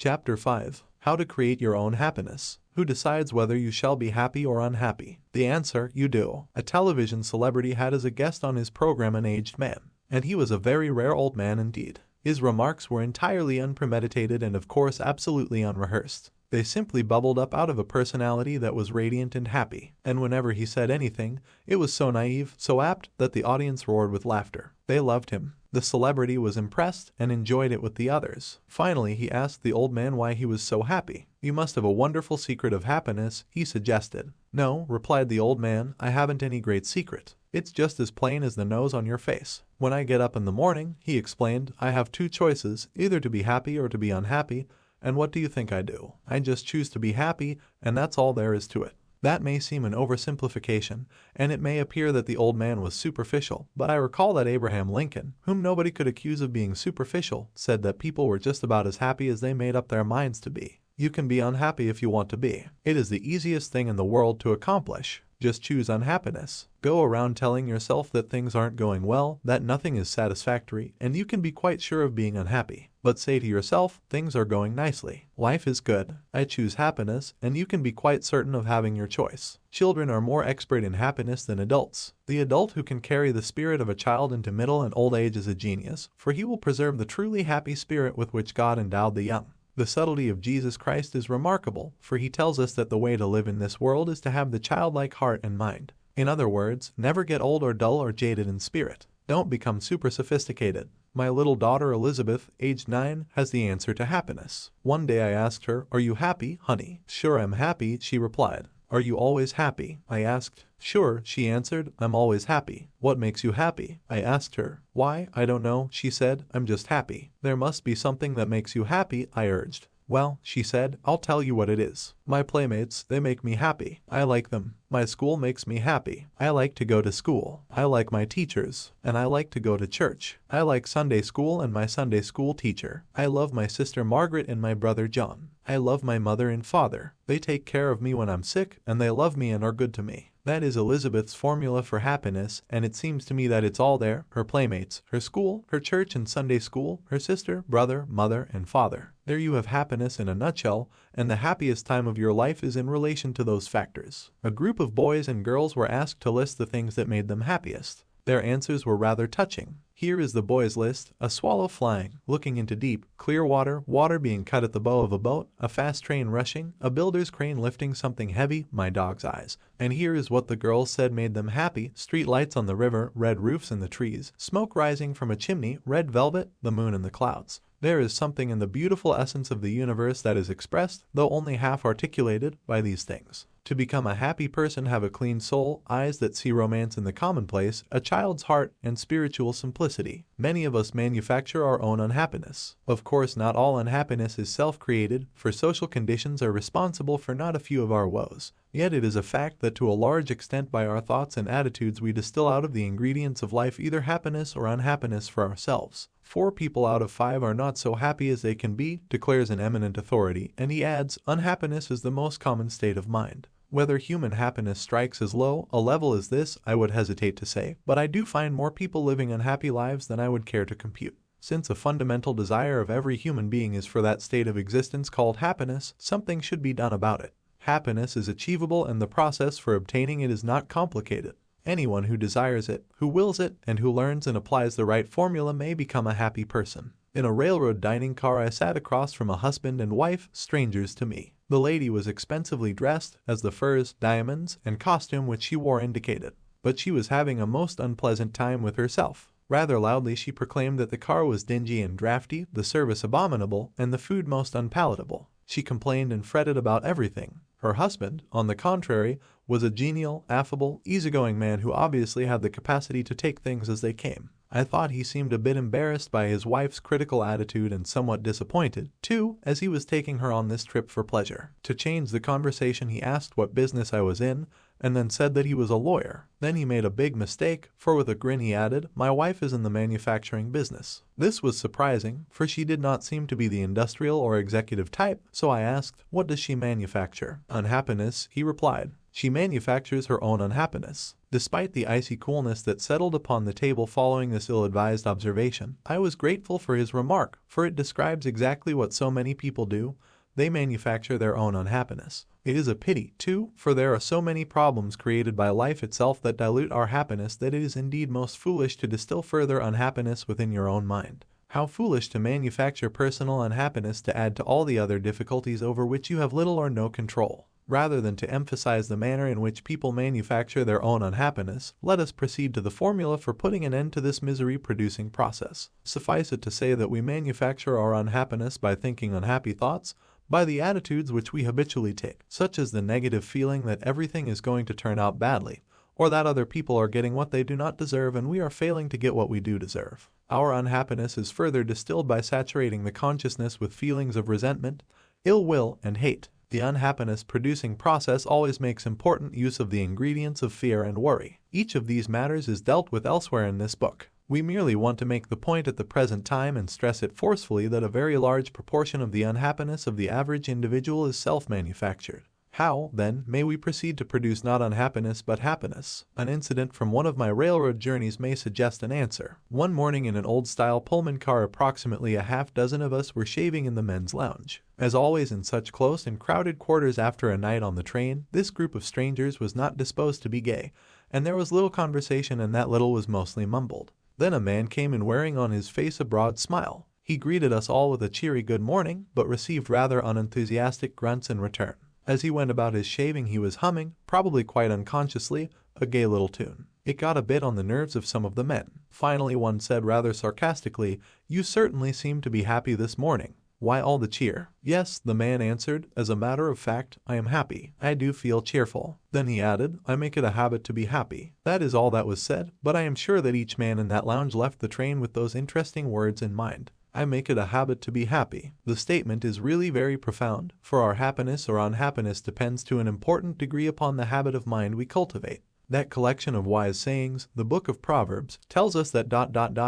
Chapter 5. How to create your own happiness. Who decides whether you shall be happy or unhappy? The answer, you do. A television celebrity had as a guest on his program an aged man, and he was a very rare old man indeed. His remarks were entirely unpremeditated and of course absolutely unrehearsed. They simply bubbled up out of a personality that was radiant and happy, and whenever he said anything, it was so naive, so apt, that the audience roared with laughter. They loved him. The celebrity was impressed and enjoyed it with the others. Finally, he asked the old man why he was so happy. "You must have a wonderful secret of happiness," he suggested. "No," replied the old man, "I haven't any great secret. It's just as plain as the nose on your face. When I get up in the morning," he explained, "I have two choices, either to be happy or to be unhappy. And what do you think I do? I just choose to be happy, and that's all there is to it." That may seem an oversimplification, and it may appear that the old man was superficial, but I recall that Abraham Lincoln, whom nobody could accuse of being superficial, said that people were just about as happy as they made up their minds to be. You can be unhappy if you want to be. It is the easiest thing in the world to accomplish. Just choose unhappiness. Go around telling yourself that things aren't going well, that nothing is satisfactory, and you can be quite sure of being unhappy. But say to yourself, things are going nicely. Life is good. I choose happiness, and you can be quite certain of having your choice. Children are more expert in happiness than adults. The adult who can carry the spirit of a child into middle and old age is a genius, for he will preserve the truly happy spirit with which God endowed the young. The subtlety of Jesus Christ is remarkable, for he tells us that the way to live in this world is to have the childlike heart and mind. In other words, never get old or dull or jaded in spirit. Don't become super sophisticated. My little daughter Elizabeth, aged 9, has the answer to happiness. One day I asked her, "Are you happy, honey?" "Sure, I'm happy," she replied. "Are you always happy?" I asked. "Sure," she answered, "I'm always happy." "What makes you happy?" I asked her. "Why, I don't know," she said, "I'm just happy." "There must be something that makes you happy," I urged. "Well," she said, "I'll tell you what it is. My playmates, they make me happy. I like them. My school makes me happy. I like to go to school. I like my teachers. And I like to go to church. I like Sunday school and my Sunday school teacher. I love my sister Margaret and my brother John. I love my mother and father. They take care of me when I'm sick, and they love me and are good to me." That is Elizabeth's formula for happiness, and it seems to me that it's all there: her playmates, her school, her church and Sunday school, her sister, brother, mother, and father. There you have happiness in a nutshell, and the happiest time of your life is in relation to those factors. A group of boys and girls were asked to list the things that made them happiest. Their answers were rather touching. Here is the boys' list: a swallow flying, looking into deep, clear water, water being cut at the bow of a boat, a fast train rushing, a builder's crane lifting something heavy, my dog's eyes. And here is what the girls said made them happy: street lights on the river, red roofs in the trees, smoke rising from a chimney, red velvet, the moon and the clouds. There is something in the beautiful essence of the universe that is expressed, though only half articulated, by these things. To become a happy person, have a clean soul, eyes that see romance in the commonplace, a child's heart, and spiritual simplicity. Many of us manufacture our own unhappiness. Of course, not all unhappiness is self-created, for social conditions are responsible for not a few of our woes. Yet it is a fact that to a large extent by our thoughts and attitudes we distill out of the ingredients of life either happiness or unhappiness for ourselves. 4 people out of 5 are not so happy as they can be, declares an eminent authority, and he adds, unhappiness is the most common state of mind. Whether human happiness strikes as low a level as this, I would hesitate to say, but I do find more people living unhappy lives than I would care to compute. Since a fundamental desire of every human being is for that state of existence called happiness, something should be done about it. Happiness is achievable, and the process for obtaining it is not complicated. Anyone who desires it, who wills it, and who learns and applies the right formula may become a happy person. In a railroad dining car I sat across from a husband and wife, strangers to me. The lady was expensively dressed, as the furs, diamonds, and costume which she wore indicated. But she was having a most unpleasant time with herself. Rather loudly she proclaimed that the car was dingy and drafty, the service abominable, and the food most unpalatable. She complained and fretted about everything. Her husband, on the contrary, was a genial, affable, easygoing man who obviously had the capacity to take things as they came. I thought he seemed a bit embarrassed by his wife's critical attitude and somewhat disappointed, too, as he was taking her on this trip for pleasure. To change the conversation he asked what business I was in, and then said that he was a lawyer. Then he made a big mistake, for with a grin he added, "My wife is in the manufacturing business." This was surprising, for she did not seem to be the industrial or executive type, so I asked, "What does she manufacture?" "Unhappiness," he replied. She manufactures her own unhappiness. Despite the icy coolness that settled upon the table following this ill-advised observation, I was grateful for his remark, for it describes exactly what so many people do. They manufacture their own unhappiness. It is a pity, too, for there are so many problems created by life itself that dilute our happiness that it is indeed most foolish to distill further unhappiness within your own mind. How foolish to manufacture personal unhappiness to add to all the other difficulties over which you have little or no control. Rather than to emphasize the manner in which people manufacture their own unhappiness, let us proceed to the formula for putting an end to this misery-producing process. Suffice it to say that we manufacture our unhappiness by thinking unhappy thoughts, by the attitudes which we habitually take, such as the negative feeling that everything is going to turn out badly, or that other people are getting what they do not deserve and we are failing to get what we do deserve. Our unhappiness is further distilled by saturating the consciousness with feelings of resentment, ill will, and hate. The unhappiness-producing process always makes important use of the ingredients of fear and worry. Each of these matters is dealt with elsewhere in this book. We merely want to make the point at the present time and stress it forcefully that a very large proportion of the unhappiness of the average individual is self-manufactured. How, then, may we proceed to produce not unhappiness but happiness? An incident from one of my railroad journeys may suggest an answer. One morning in an old-style Pullman car, approximately a half-dozen of us were shaving in the men's lounge. As always in such close and crowded quarters after a night on the train, this group of strangers was not disposed to be gay, and there was little conversation, and that little was mostly mumbled. Then a man came in wearing on his face a broad smile. He greeted us all with a cheery good morning, but received rather unenthusiastic grunts in return. As he went about his shaving he was humming, probably quite unconsciously, a gay little tune. It got a bit on the nerves of some of the men. Finally one said rather sarcastically, "You certainly seem to be happy this morning. Why all the cheer?" "Yes," the man answered, "as a matter of fact, I am happy. I do feel cheerful." Then he added, "I make it a habit to be happy." That is all that was said, but I am sure that each man in that lounge left the train with those interesting words in mind. I make it a habit to be happy. The statement is really very profound, for our happiness or unhappiness depends to an important degree upon the habit of mind we cultivate. That collection of wise sayings, the book of Proverbs, tells us that ...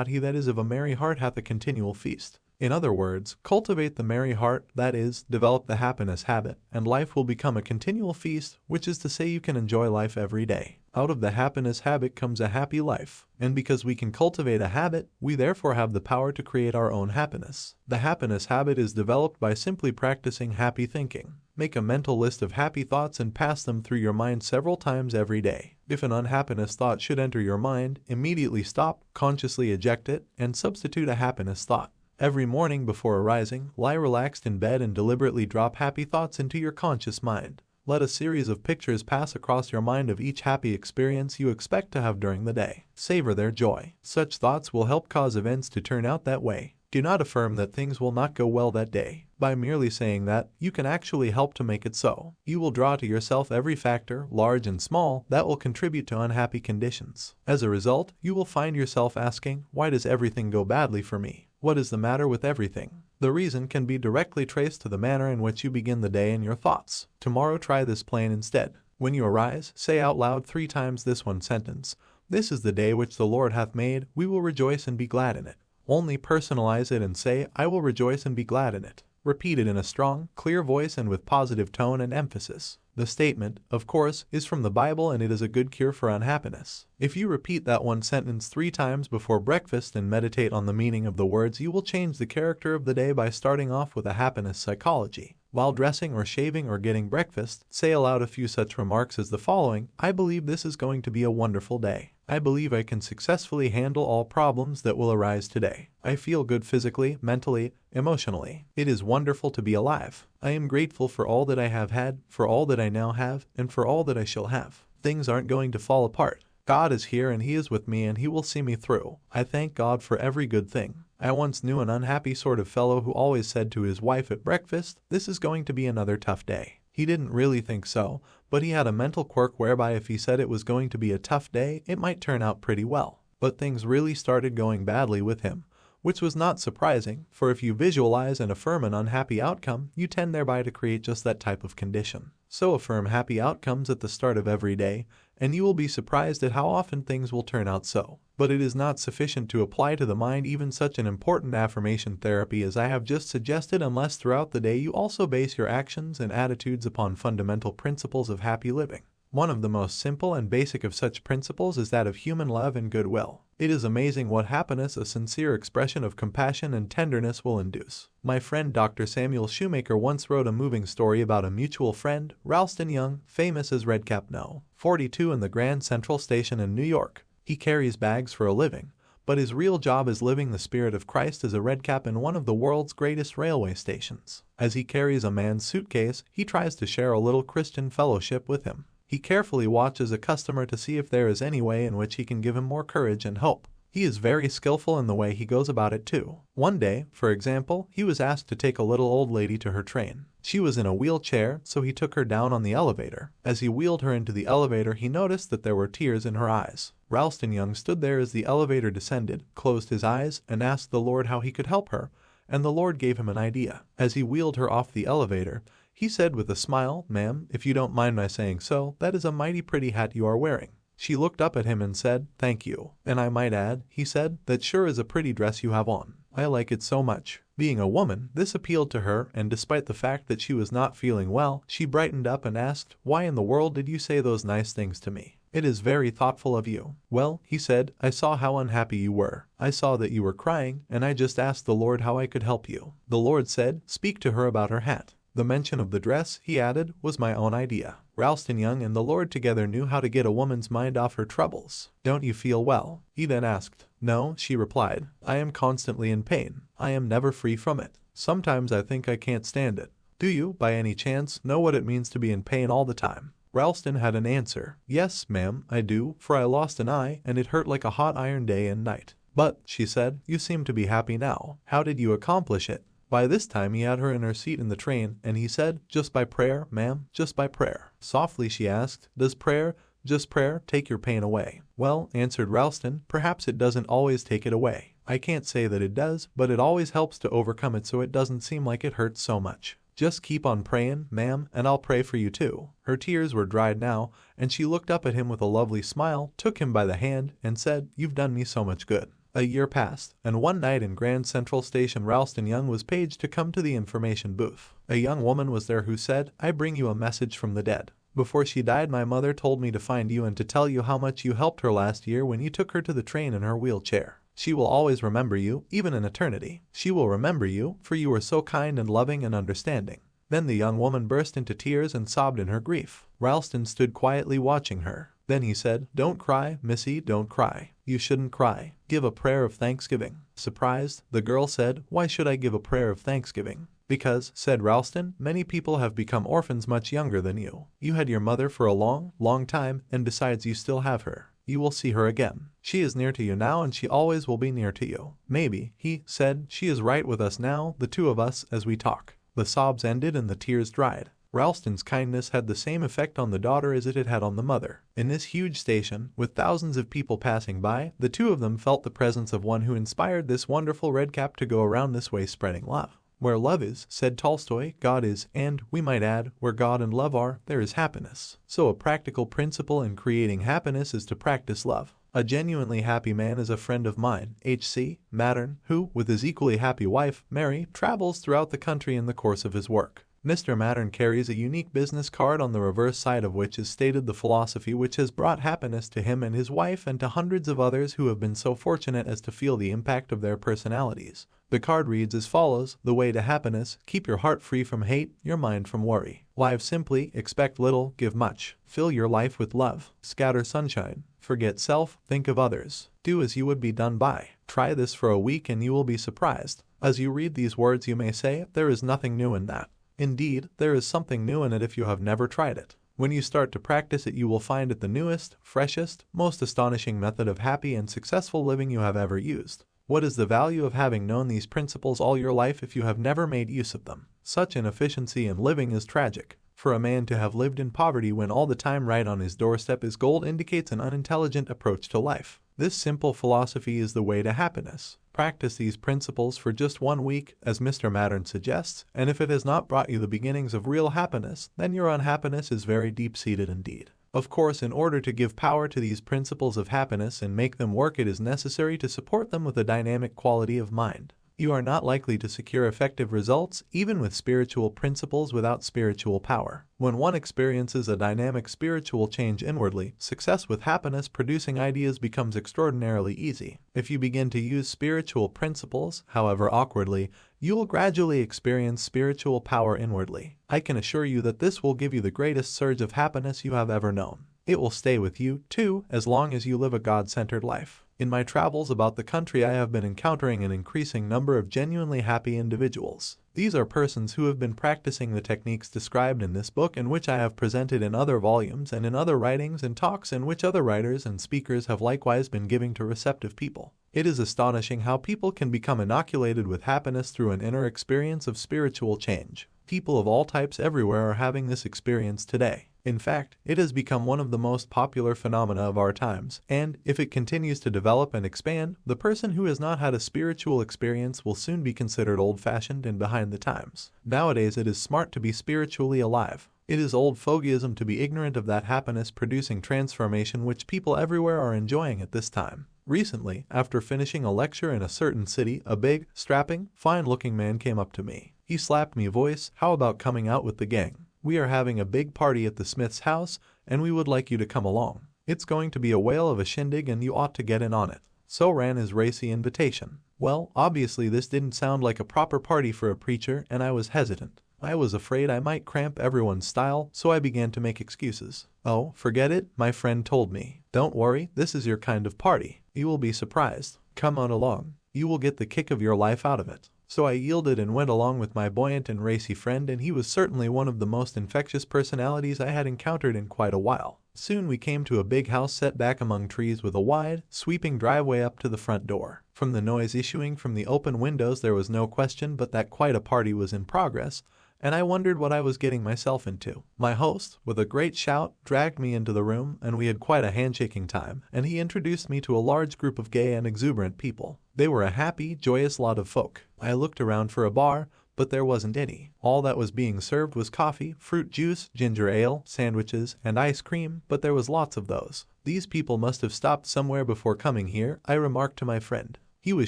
he that is of a merry heart hath a continual feast. In other words, cultivate the merry heart, that is, develop the happiness habit, and life will become a continual feast, which is to say you can enjoy life every day. Out of the happiness habit comes a happy life, and because we can cultivate a habit, we therefore have the power to create our own happiness. The happiness habit is developed by simply practicing happy thinking. Make a mental list of happy thoughts and pass them through your mind several times every day. If an unhappiness thought should enter your mind, immediately stop, consciously eject it, and substitute a happiness thought. Every morning before arising, lie relaxed in bed and deliberately drop happy thoughts into your conscious mind. Let a series of pictures pass across your mind of each happy experience you expect to have during the day. Savor their joy. Such thoughts will help cause events to turn out that way. Do not affirm that things will not go well that day. By merely saying that, you can actually help to make it so. You will draw to yourself every factor, large and small, that will contribute to unhappy conditions. As a result, you will find yourself asking, "Why does everything go badly for me? What is the matter with everything?" The reason can be directly traced to the manner in which you begin the day and your thoughts. Tomorrow try this plan instead. When you arise, say out loud 3 times this one sentence: "This is the day which the Lord hath made, we will rejoice and be glad in it." Only personalize it and say, "I will rejoice and be glad in it." Repeat it in a strong, clear voice and with positive tone and emphasis. The statement, of course, is from the Bible and it is a good cure for unhappiness. If you repeat that one sentence 3 times before breakfast and meditate on the meaning of the words, you will change the character of the day by starting off with a happiness psychology. While dressing or shaving or getting breakfast, say aloud a few such remarks as the following: "I believe this is going to be a wonderful day. I believe I can successfully handle all problems that will arise today. I feel good physically, mentally, emotionally. It is wonderful to be alive. I am grateful for all that I have had, for all that I now have, and for all that I shall have. Things aren't going to fall apart. God is here and He is with me and He will see me through. I thank God for every good thing." I once knew an unhappy sort of fellow who always said to his wife at breakfast, "This is going to be another tough day." He didn't really think so, but he had a mental quirk whereby if he said it was going to be a tough day, it might turn out pretty well. But things really started going badly with him, which was not surprising, for if you visualize and affirm an unhappy outcome, you tend thereby to create just that type of condition. So affirm happy outcomes at the start of every day, and you will be surprised at how often things will turn out so. But it is not sufficient to apply to the mind even such an important affirmation therapy as I have just suggested unless throughout the day you also base your actions and attitudes upon fundamental principles of happy living. One of the most simple and basic of such principles is that of human love and goodwill. It is amazing what happiness a sincere expression of compassion and tenderness will induce. My friend Dr. Samuel Shoemaker once wrote a moving story about a mutual friend, Ralston Young, famous as Redcap No. 42 in the Grand Central Station in New York. He carries bags for a living, but his real job is living the spirit of Christ as a redcap in one of the world's greatest railway stations. As he carries a man's suitcase, he tries to share a little Christian fellowship with him. He carefully watches a customer to see if there is any way in which he can give him more courage and hope. He is very skillful in the way he goes about it too. One day, for example, he was asked to take a little old lady to her train. She was in a wheelchair, so he took her down on the elevator. As he wheeled her into the elevator, he noticed that there were tears in her eyes. Ralston Young stood there as the elevator descended, closed his eyes, and asked the Lord how he could help her, and the Lord gave him an idea. As he wheeled her off the elevator, he said with a smile, "Ma'am, if you don't mind my saying so, that is a mighty pretty hat you are wearing." She looked up at him and said, "Thank you. And I might add," he said, "that sure is a pretty dress you have on. I like it so much." Being a woman, this appealed to her, and despite the fact that she was not feeling well, she brightened up and asked, "Why in the world did you say those nice things to me? It is very thoughtful of you." "Well," he said, "I saw how unhappy you were. I saw that you were crying, and I just asked the Lord how I could help you." The Lord said, "Speak to her about her hat." The mention of the dress, he added, was my own idea. Ralston Young and the Lord together knew how to get a woman's mind off her troubles. "Don't you feel well?" he then asked. "No," she replied. "I am constantly in pain. I am never free from it. Sometimes I think I can't stand it." "Do you, by any chance, know what it means to be in pain all the time?" Ralston had an answer. "Yes, ma'am, I do, for I lost an eye, and it hurt like a hot iron day and night." "But," she said, "you seem to be happy now. How did you accomplish it?" By this time he had her in her seat in the train, and he said, "Just by prayer, ma'am, just by prayer." Softly she asked, "Does prayer, just prayer, take your pain away?" "Well," answered Ralston, "perhaps it doesn't always take it away. I can't say that it does, but it always helps to overcome it so it doesn't seem like it hurts so much. Just keep on praying, ma'am, and I'll pray for you too." Her tears were dried now, and she looked up at him with a lovely smile, took him by the hand, and said, "You've done me so much good." A year passed, and one night in Grand Central Station Ralston Young was paged to come to the information booth. A young woman was there who said, "I bring you a message from the dead. Before she died, my mother told me to find you and to tell you how much you helped her last year when you took her to the train in her wheelchair. She will always remember you, even in eternity. She will remember you, for you were so kind and loving and understanding." Then the young woman burst into tears and sobbed in her grief. Ralston stood quietly watching her. Then he said, "Don't cry, missy, don't cry. You shouldn't cry. Give a prayer of thanksgiving." Surprised, the girl said, "Why should I give a prayer of thanksgiving?" "Because," said Ralston, "many people have become orphans much younger than you. You had your mother for a long, long time, and besides you still have her. You will see her again. She is near to you now and she always will be near to you. Maybe," he said, "she is right with us now, the two of us, as we talk." The sobs ended and the tears dried. Ralston's kindness had the same effect on the daughter as it had had on the mother. In this huge station, with thousands of people passing by, the two of them felt the presence of one who inspired this wonderful redcap to go around this way spreading love. "Where love is," said Tolstoy, "God is, and, we might add, where God and love are, there is happiness." So a practical principle in creating happiness is to practice love. A genuinely happy man is a friend of mine, H.C. Mattern, who, with his equally happy wife, Mary, travels throughout the country in the course of his work. Mr. Mattern carries a unique business card on the reverse side of which is stated the philosophy which has brought happiness to him and his wife and to hundreds of others who have been so fortunate as to feel the impact of their personalities. The card reads as follows: "The way to happiness, keep your heart free from hate, your mind from worry. Live simply, expect little, give much. Fill your life with love. Scatter sunshine. Forget self, think of others. Do as you would be done by." Try this for a week and you will be surprised. As you read these words you may say, there is nothing new in that. Indeed, there is something new in it if you have never tried it. When you start to practice it you will find it the newest, freshest, most astonishing method of happy and successful living you have ever used. What is the value of having known these principles all your life if you have never made use of them? Such inefficiency in living is tragic. For a man to have lived in poverty when all the time right on his doorstep is gold indicates an unintelligent approach to life. This simple philosophy is the way to happiness. Practice these principles for just 1 week, as Mr. Mattern suggests, and if it has not brought you the beginnings of real happiness, then your unhappiness is very deep-seated indeed. Of course, in order to give power to these principles of happiness and make them work, it is necessary to support them with a dynamic quality of mind. You are not likely to secure effective results, even with spiritual principles, without spiritual power. When one experiences a dynamic spiritual change inwardly, success with happiness producing ideas becomes extraordinarily easy. If you begin to use spiritual principles, however awkwardly, you will gradually experience spiritual power inwardly. I can assure you that this will give you the greatest surge of happiness you have ever known. It will stay with you, too, as long as you live a God-centered life. In my travels about the country, I have been encountering an increasing number of genuinely happy individuals. These are persons who have been practicing the techniques described in this book, and which I have presented in other volumes and in other writings and talks, and which other writers and speakers have likewise been giving to receptive people. It is astonishing how people can become inoculated with happiness through an inner experience of spiritual change. People of all types everywhere are having this experience today. In fact, it has become one of the most popular phenomena of our times, and if it continues to develop and expand, the person who has not had a spiritual experience will soon be considered old-fashioned and behind the times. Nowadays, it is smart to be spiritually alive. It is old fogeyism to be ignorant of that happiness-producing transformation which people everywhere are enjoying at this time. Recently, after finishing a lecture in a certain city, a big, strapping, fine-looking man came up to me. He slapped me, "Voice, how about coming out with the gang? We are having a big party at the Smith's house, and we would like you to come along. It's going to be a whale of a shindig, and you ought to get in on it." So ran his racy invitation. Well, obviously this didn't sound like a proper party for a preacher, and I was hesitant. I was afraid I might cramp everyone's style, so I began to make excuses. "Oh, forget it," my friend told me. "Don't worry, this is your kind of party. You will be surprised. Come on along. You will get the kick of your life out of it." So I yielded and went along with my buoyant and racy friend, and he was certainly one of the most infectious personalities I had encountered in quite a while. Soon we came to a big house set back among trees with a wide, sweeping driveway up to the front door. From the noise issuing from the open windows there was no question but that quite a party was in progress, and I wondered what I was getting myself into. My host, with a great shout, dragged me into the room, and we had quite a handshaking time, and he introduced me to a large group of gay and exuberant people. They were a happy, joyous lot of folk. I looked around for a bar, but there wasn't any. All that was being served was coffee, fruit juice, ginger ale, sandwiches, and ice cream, but there was lots of those. "These people must have stopped somewhere before coming here," I remarked to my friend. He was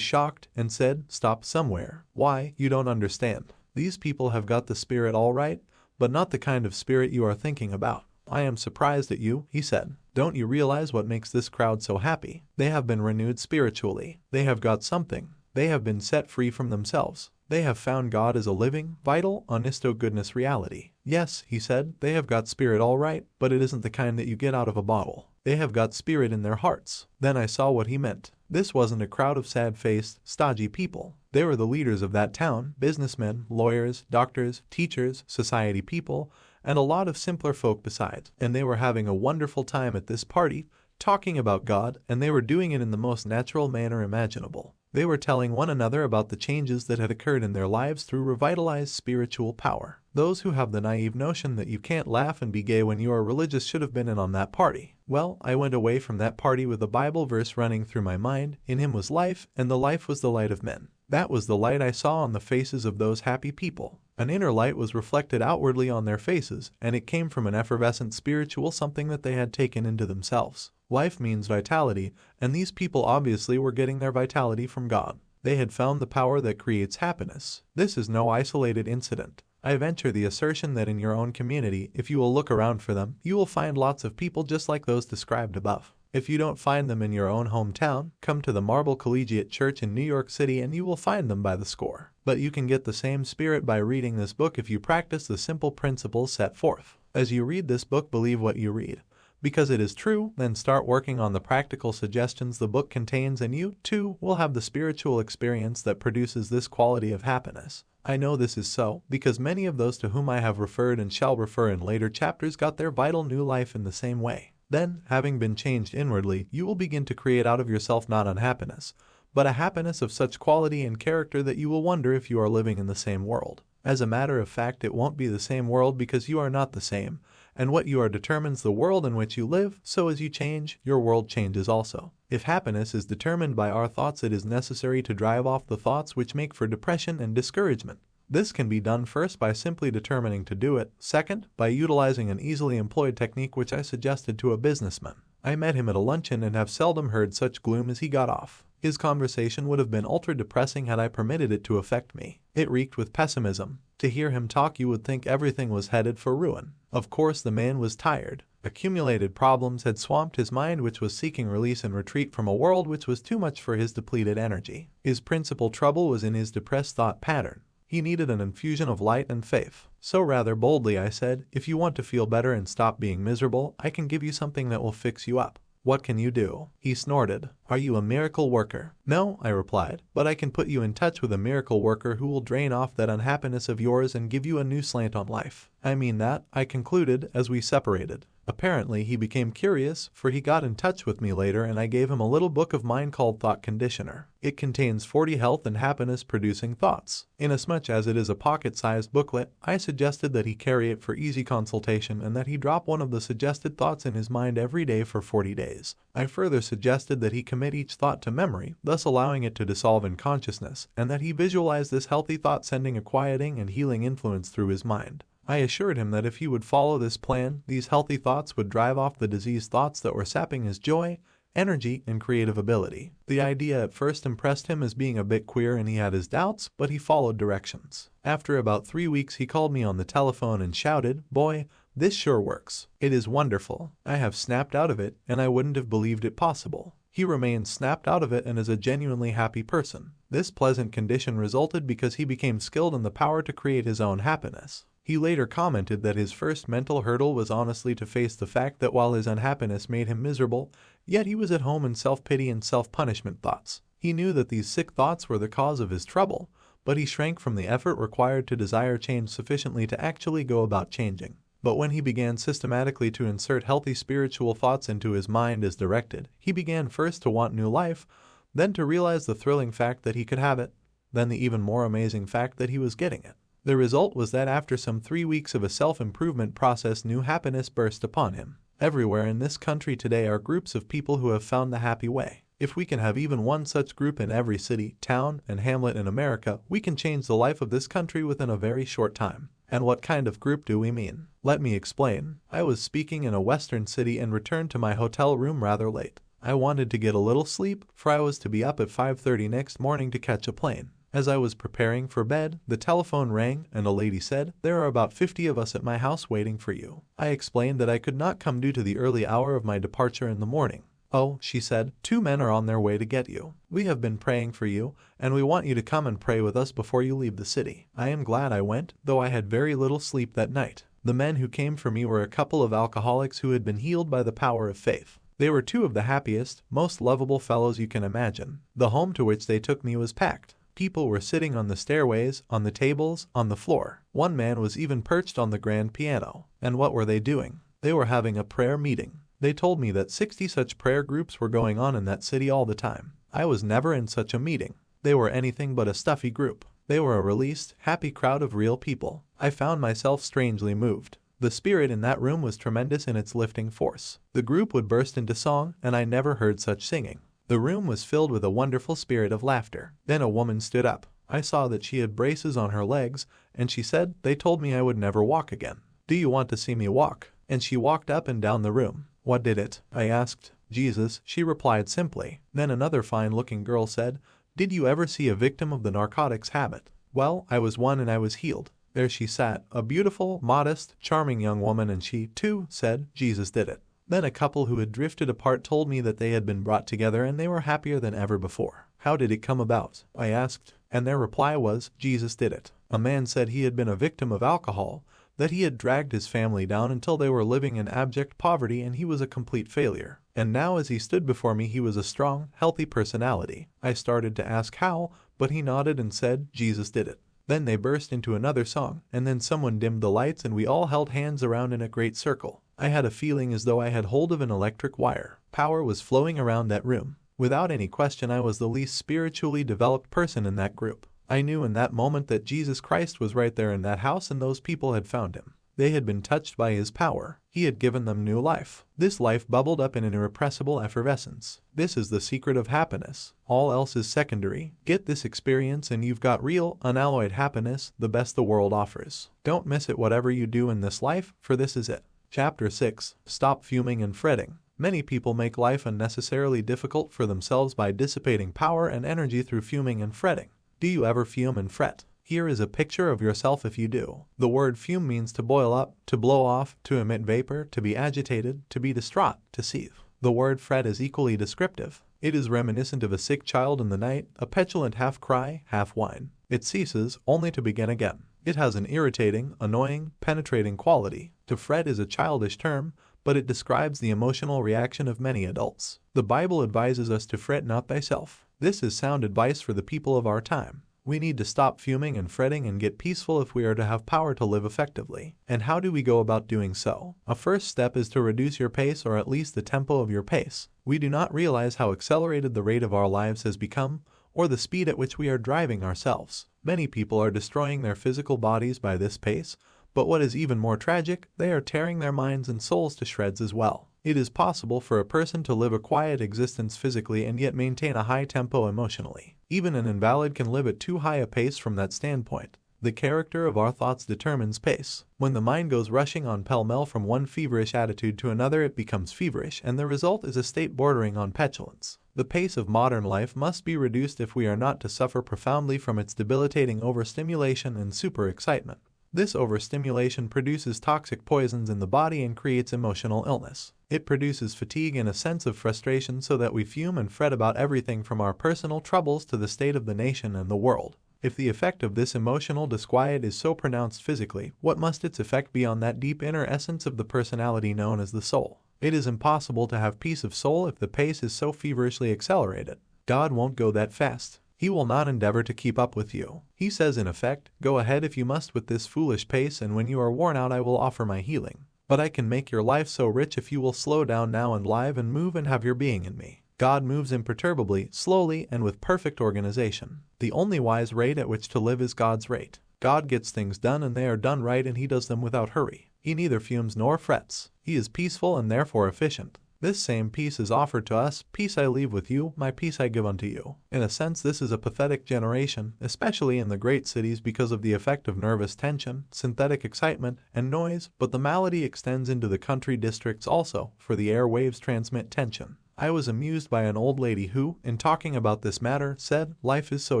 shocked and said, "Stop somewhere? Why, you don't understand. These people have got the spirit all right, but not the kind of spirit you are thinking about." "I am surprised at you," he said. "Don't you realize what makes this crowd so happy? They have been renewed spiritually. They have got something. They have been set free from themselves. They have found God as a living, vital, honest-to-goodness reality." "Yes," he said, "they have got spirit all right, but it isn't the kind that you get out of a bottle. They have got spirit in their hearts." Then I saw what he meant. This wasn't a crowd of sad-faced, stodgy people. They were the leaders of that town, businessmen, lawyers, doctors, teachers, society people, and a lot of simpler folk besides. And they were having a wonderful time at this party, talking about God, and they were doing it in the most natural manner imaginable. They were telling one another about the changes that had occurred in their lives through revitalized spiritual power. Those who have the naive notion that you can't laugh and be gay when you are religious should have been in on that party. Well, I went away from that party with a Bible verse running through my mind. "In him was life, and the life was the light of men." That was the light I saw on the faces of those happy people. An inner light was reflected outwardly on their faces, and it came from an effervescent spiritual something that they had taken into themselves. Life means vitality, and these people obviously were getting their vitality from God. They had found the power that creates happiness. This is no isolated incident. I venture the assertion that in your own community, if you will look around for them, you will find lots of people just like those described above. If you don't find them in your own hometown, come to the Marble Collegiate Church in New York City and you will find them by the score. But you can get the same spirit by reading this book if you practice the simple principles set forth. As you read this book, believe what you read. Because it is true, then start working on the practical suggestions the book contains, and you, too, will have the spiritual experience that produces this quality of happiness. I know this is so, because many of those to whom I have referred and shall refer in later chapters got their vital new life in the same way. Then, having been changed inwardly, you will begin to create out of yourself not unhappiness, but a happiness of such quality and character that you will wonder if you are living in the same world. As a matter of fact, it won't be the same world because you are not the same, and what you are determines the world in which you live, so as you change, your world changes also. If happiness is determined by our thoughts, it is necessary to drive off the thoughts which make for depression and discouragement. This can be done first by simply determining to do it, second, by utilizing an easily employed technique which I suggested to a businessman. I met him at a luncheon and have seldom heard such gloom as he got off. His conversation would have been ultra-depressing had I permitted it to affect me. It reeked with pessimism. To hear him talk, you would think everything was headed for ruin. Of course, the man was tired. Accumulated problems had swamped his mind, which was seeking release and retreat from a world which was too much for his depleted energy. His principal trouble was in his depressed thought pattern. He needed an infusion of light and faith. So rather boldly I said, if you want to feel better and stop being miserable, I can give you something that will fix you up. What can you do? He snorted. Are you a miracle worker? No, I replied, but I can put you in touch with a miracle worker who will drain off that unhappiness of yours and give you a new slant on life. I mean that, I concluded as we separated. Apparently he became curious, for he got in touch with me later and I gave him a little book of mine called Thought Conditioner. It contains 40 health and happiness producing thoughts. Inasmuch as it is a pocket-sized booklet, I suggested that he carry it for easy consultation and that he drop one of the suggested thoughts in his mind every day for 40 days. I further suggested that he commit each thought to memory, thus allowing it to dissolve in consciousness, and that he visualize this healthy thought sending a quieting and healing influence through his mind. I assured him that if he would follow this plan, these healthy thoughts would drive off the diseased thoughts that were sapping his joy, energy, and creative ability. The idea at first impressed him as being a bit queer and he had his doubts, but he followed directions. After about 3 weeks he called me on the telephone and shouted, "Boy, this sure works. It is wonderful. I have snapped out of it, and I wouldn't have believed it possible." He remains snapped out of it and is a genuinely happy person. This pleasant condition resulted because he became skilled in the power to create his own happiness. He later commented that his first mental hurdle was honestly to face the fact that while his unhappiness made him miserable, yet he was at home in self-pity and self-punishment thoughts. He knew that these sick thoughts were the cause of his trouble, but he shrank from the effort required to desire change sufficiently to actually go about changing. But when he began systematically to insert healthy spiritual thoughts into his mind as directed, he began first to want new life, then to realize the thrilling fact that he could have it, then the even more amazing fact that he was getting it. The result was that after some 3 weeks of a self-improvement process, new happiness burst upon him. Everywhere in this country today are groups of people who have found the happy way. If we can have even one such group in every city, town, and hamlet in America, we can change the life of this country within a very short time. And what kind of group do we mean? Let me explain. I was speaking in a western city and returned to my hotel room rather late. I wanted to get a little sleep, for I was to be up at 5:30 next morning to catch a plane. As I was preparing for bed, the telephone rang and a lady said, "There are about 50 of us at my house waiting for you." I explained that I could not come due to the early hour of my departure in the morning. "Oh," she said, "2 men are on their way to get you. We have been praying for you, and we want you to come and pray with us before you leave the city." I am glad I went, though I had very little sleep that night. The men who came for me were a couple of alcoholics who had been healed by the power of faith. They were 2 of the happiest, most lovable fellows you can imagine. The home to which they took me was packed. People were sitting on the stairways, on the tables, on the floor. One man was even perched on the grand piano. And what were they doing? They were having a prayer meeting. They told me that 60 such prayer groups were going on in that city all the time. I was never in such a meeting. They were anything but a stuffy group. They were a released, happy crowd of real people. I found myself strangely moved. The spirit in that room was tremendous in its lifting force. The group would burst into song, and I never heard such singing. The room was filled with a wonderful spirit of laughter. Then a woman stood up. I saw that she had braces on her legs, and she said, "They told me I would never walk again. Do you want to see me walk?" And she walked up and down the room. "What did it?" I asked. "Jesus," she replied simply. Then another fine-looking girl said, "Did you ever see a victim of the narcotics habit?" Well, I was one and I was healed. There she sat, a beautiful, modest, charming young woman, and she, too, said, "Jesus did it." Then a couple who had drifted apart told me that they had been brought together and they were happier than ever before. "How did it come about?" I asked, and their reply was, "Jesus did it." A man said he had been a victim of alcohol, that he had dragged his family down until they were living in abject poverty and he was a complete failure. And now as he stood before me he was a strong, healthy personality. I started to ask how, but he nodded and said, "Jesus did it." Then they burst into another song, and then someone dimmed the lights and we all held hands around in a great circle. I had a feeling as though I had hold of an electric wire. Power was flowing around that room. Without any question, I was the least spiritually developed person in that group. I knew in that moment that Jesus Christ was right there in that house and those people had found him. They had been touched by his power. He had given them new life. This life bubbled up in an irrepressible effervescence. This is the secret of happiness. All else is secondary. Get this experience and you've got real, unalloyed happiness, the best the world offers. Don't miss it whatever you do in this life, for this is it. Chapter 6. Stop Fuming and Fretting. Many people make life unnecessarily difficult for themselves by dissipating power and energy through fuming and fretting. Do you ever fume and fret? Here is a picture of yourself if you do. The word fume means to boil up, to blow off, to emit vapor, to be agitated, to be distraught, to seethe. The word fret is equally descriptive. It is reminiscent of a sick child in the night, a petulant half cry, half whine. It ceases, only to begin again. It has an irritating, annoying, penetrating quality. To fret is a childish term, but it describes the emotional reaction of many adults. The Bible advises us to fret not thyself. This is sound advice for the people of our time. We need to stop fuming and fretting and get peaceful if we are to have power to live effectively. And how do we go about doing so? A first step is to reduce your pace, or at least the tempo of your pace. We do not realize how accelerated the rate of our lives has become, or the speed at which we are driving ourselves. Many people are destroying their physical bodies by this pace, but what is even more tragic, they are tearing their minds and souls to shreds as well. It is possible for a person to live a quiet existence physically and yet maintain a high tempo emotionally. Even an invalid can live at too high a pace from that standpoint. The character of our thoughts determines pace. When the mind goes rushing on pell-mell from one feverish attitude to another, it becomes feverish, and the result is a state bordering on petulance. The pace of modern life must be reduced if we are not to suffer profoundly from its debilitating overstimulation and super-excitement. This overstimulation produces toxic poisons in the body and creates emotional illness. It produces fatigue and a sense of frustration, so that we fume and fret about everything from our personal troubles to the state of the nation and the world. If the effect of this emotional disquiet is so pronounced physically, what must its effect be on that deep inner essence of the personality known as the soul? It is impossible to have peace of soul if the pace is so feverishly accelerated. God won't go that fast. He will not endeavor to keep up with you. He says in effect, go ahead if you must with this foolish pace, and when you are worn out I will offer my healing. But I can make your life so rich if you will slow down now and live and move and have your being in me. God moves imperturbably, slowly, and with perfect organization. The only wise rate at which to live is God's rate. God gets things done, and they are done right, and he does them without hurry. He neither fumes nor frets. He is peaceful and therefore efficient. This same peace is offered to us. Peace I leave with you, my peace I give unto you. In a sense, this is a pathetic generation, especially in the great cities, because of the effect of nervous tension, synthetic excitement, and noise, but the malady extends into the country districts also, for the air waves transmit tension. I was amused by an old lady who, in talking about this matter, said, "Life is so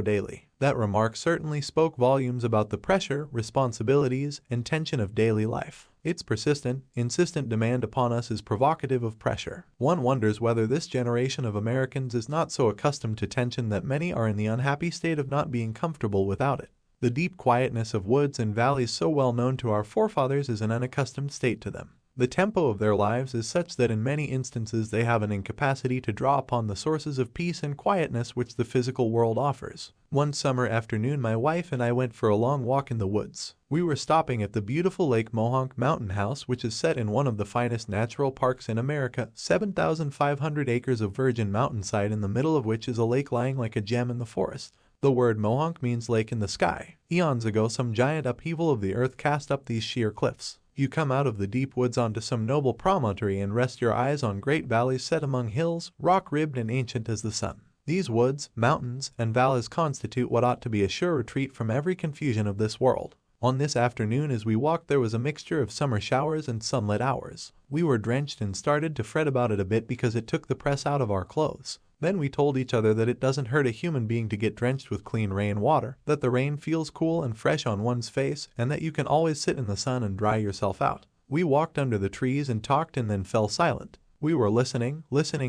daily." That remark certainly spoke volumes about the pressure, responsibilities, and tension of daily life. Its persistent, insistent demand upon us is provocative of pressure. One wonders whether this generation of Americans is not so accustomed to tension that many are in the unhappy state of not being comfortable without it. The deep quietness of woods and valleys so well known to our forefathers is an unaccustomed state to them. The tempo of their lives is such that in many instances they have an incapacity to draw upon the sources of peace and quietness which the physical world offers. One summer afternoon my wife and I went for a long walk in the woods. We were stopping at the beautiful Lake Mohonk Mountain House, which is set in one of the finest natural parks in America, 7,500 acres of virgin mountainside, in the middle of which is a lake lying like a gem in the forest. The word Mohonk means lake in the sky. Eons ago some giant upheaval of the earth cast up these sheer cliffs. You come out of the deep woods onto some noble promontory and rest your eyes on great valleys set among hills, rock-ribbed and ancient as the sun. These woods, mountains, and valleys constitute what ought to be a sure retreat from every confusion of this world. On this afternoon as we walked there was a mixture of summer showers and sunlit hours. We were drenched and started to fret about it a bit because it took the press out of our clothes. Then we told each other that it doesn't hurt a human being to get drenched with clean rain water, that the rain feels cool and fresh on one's face, and that you can always sit in the sun and dry yourself out. We walked under the trees and talked and then fell silent. We were listening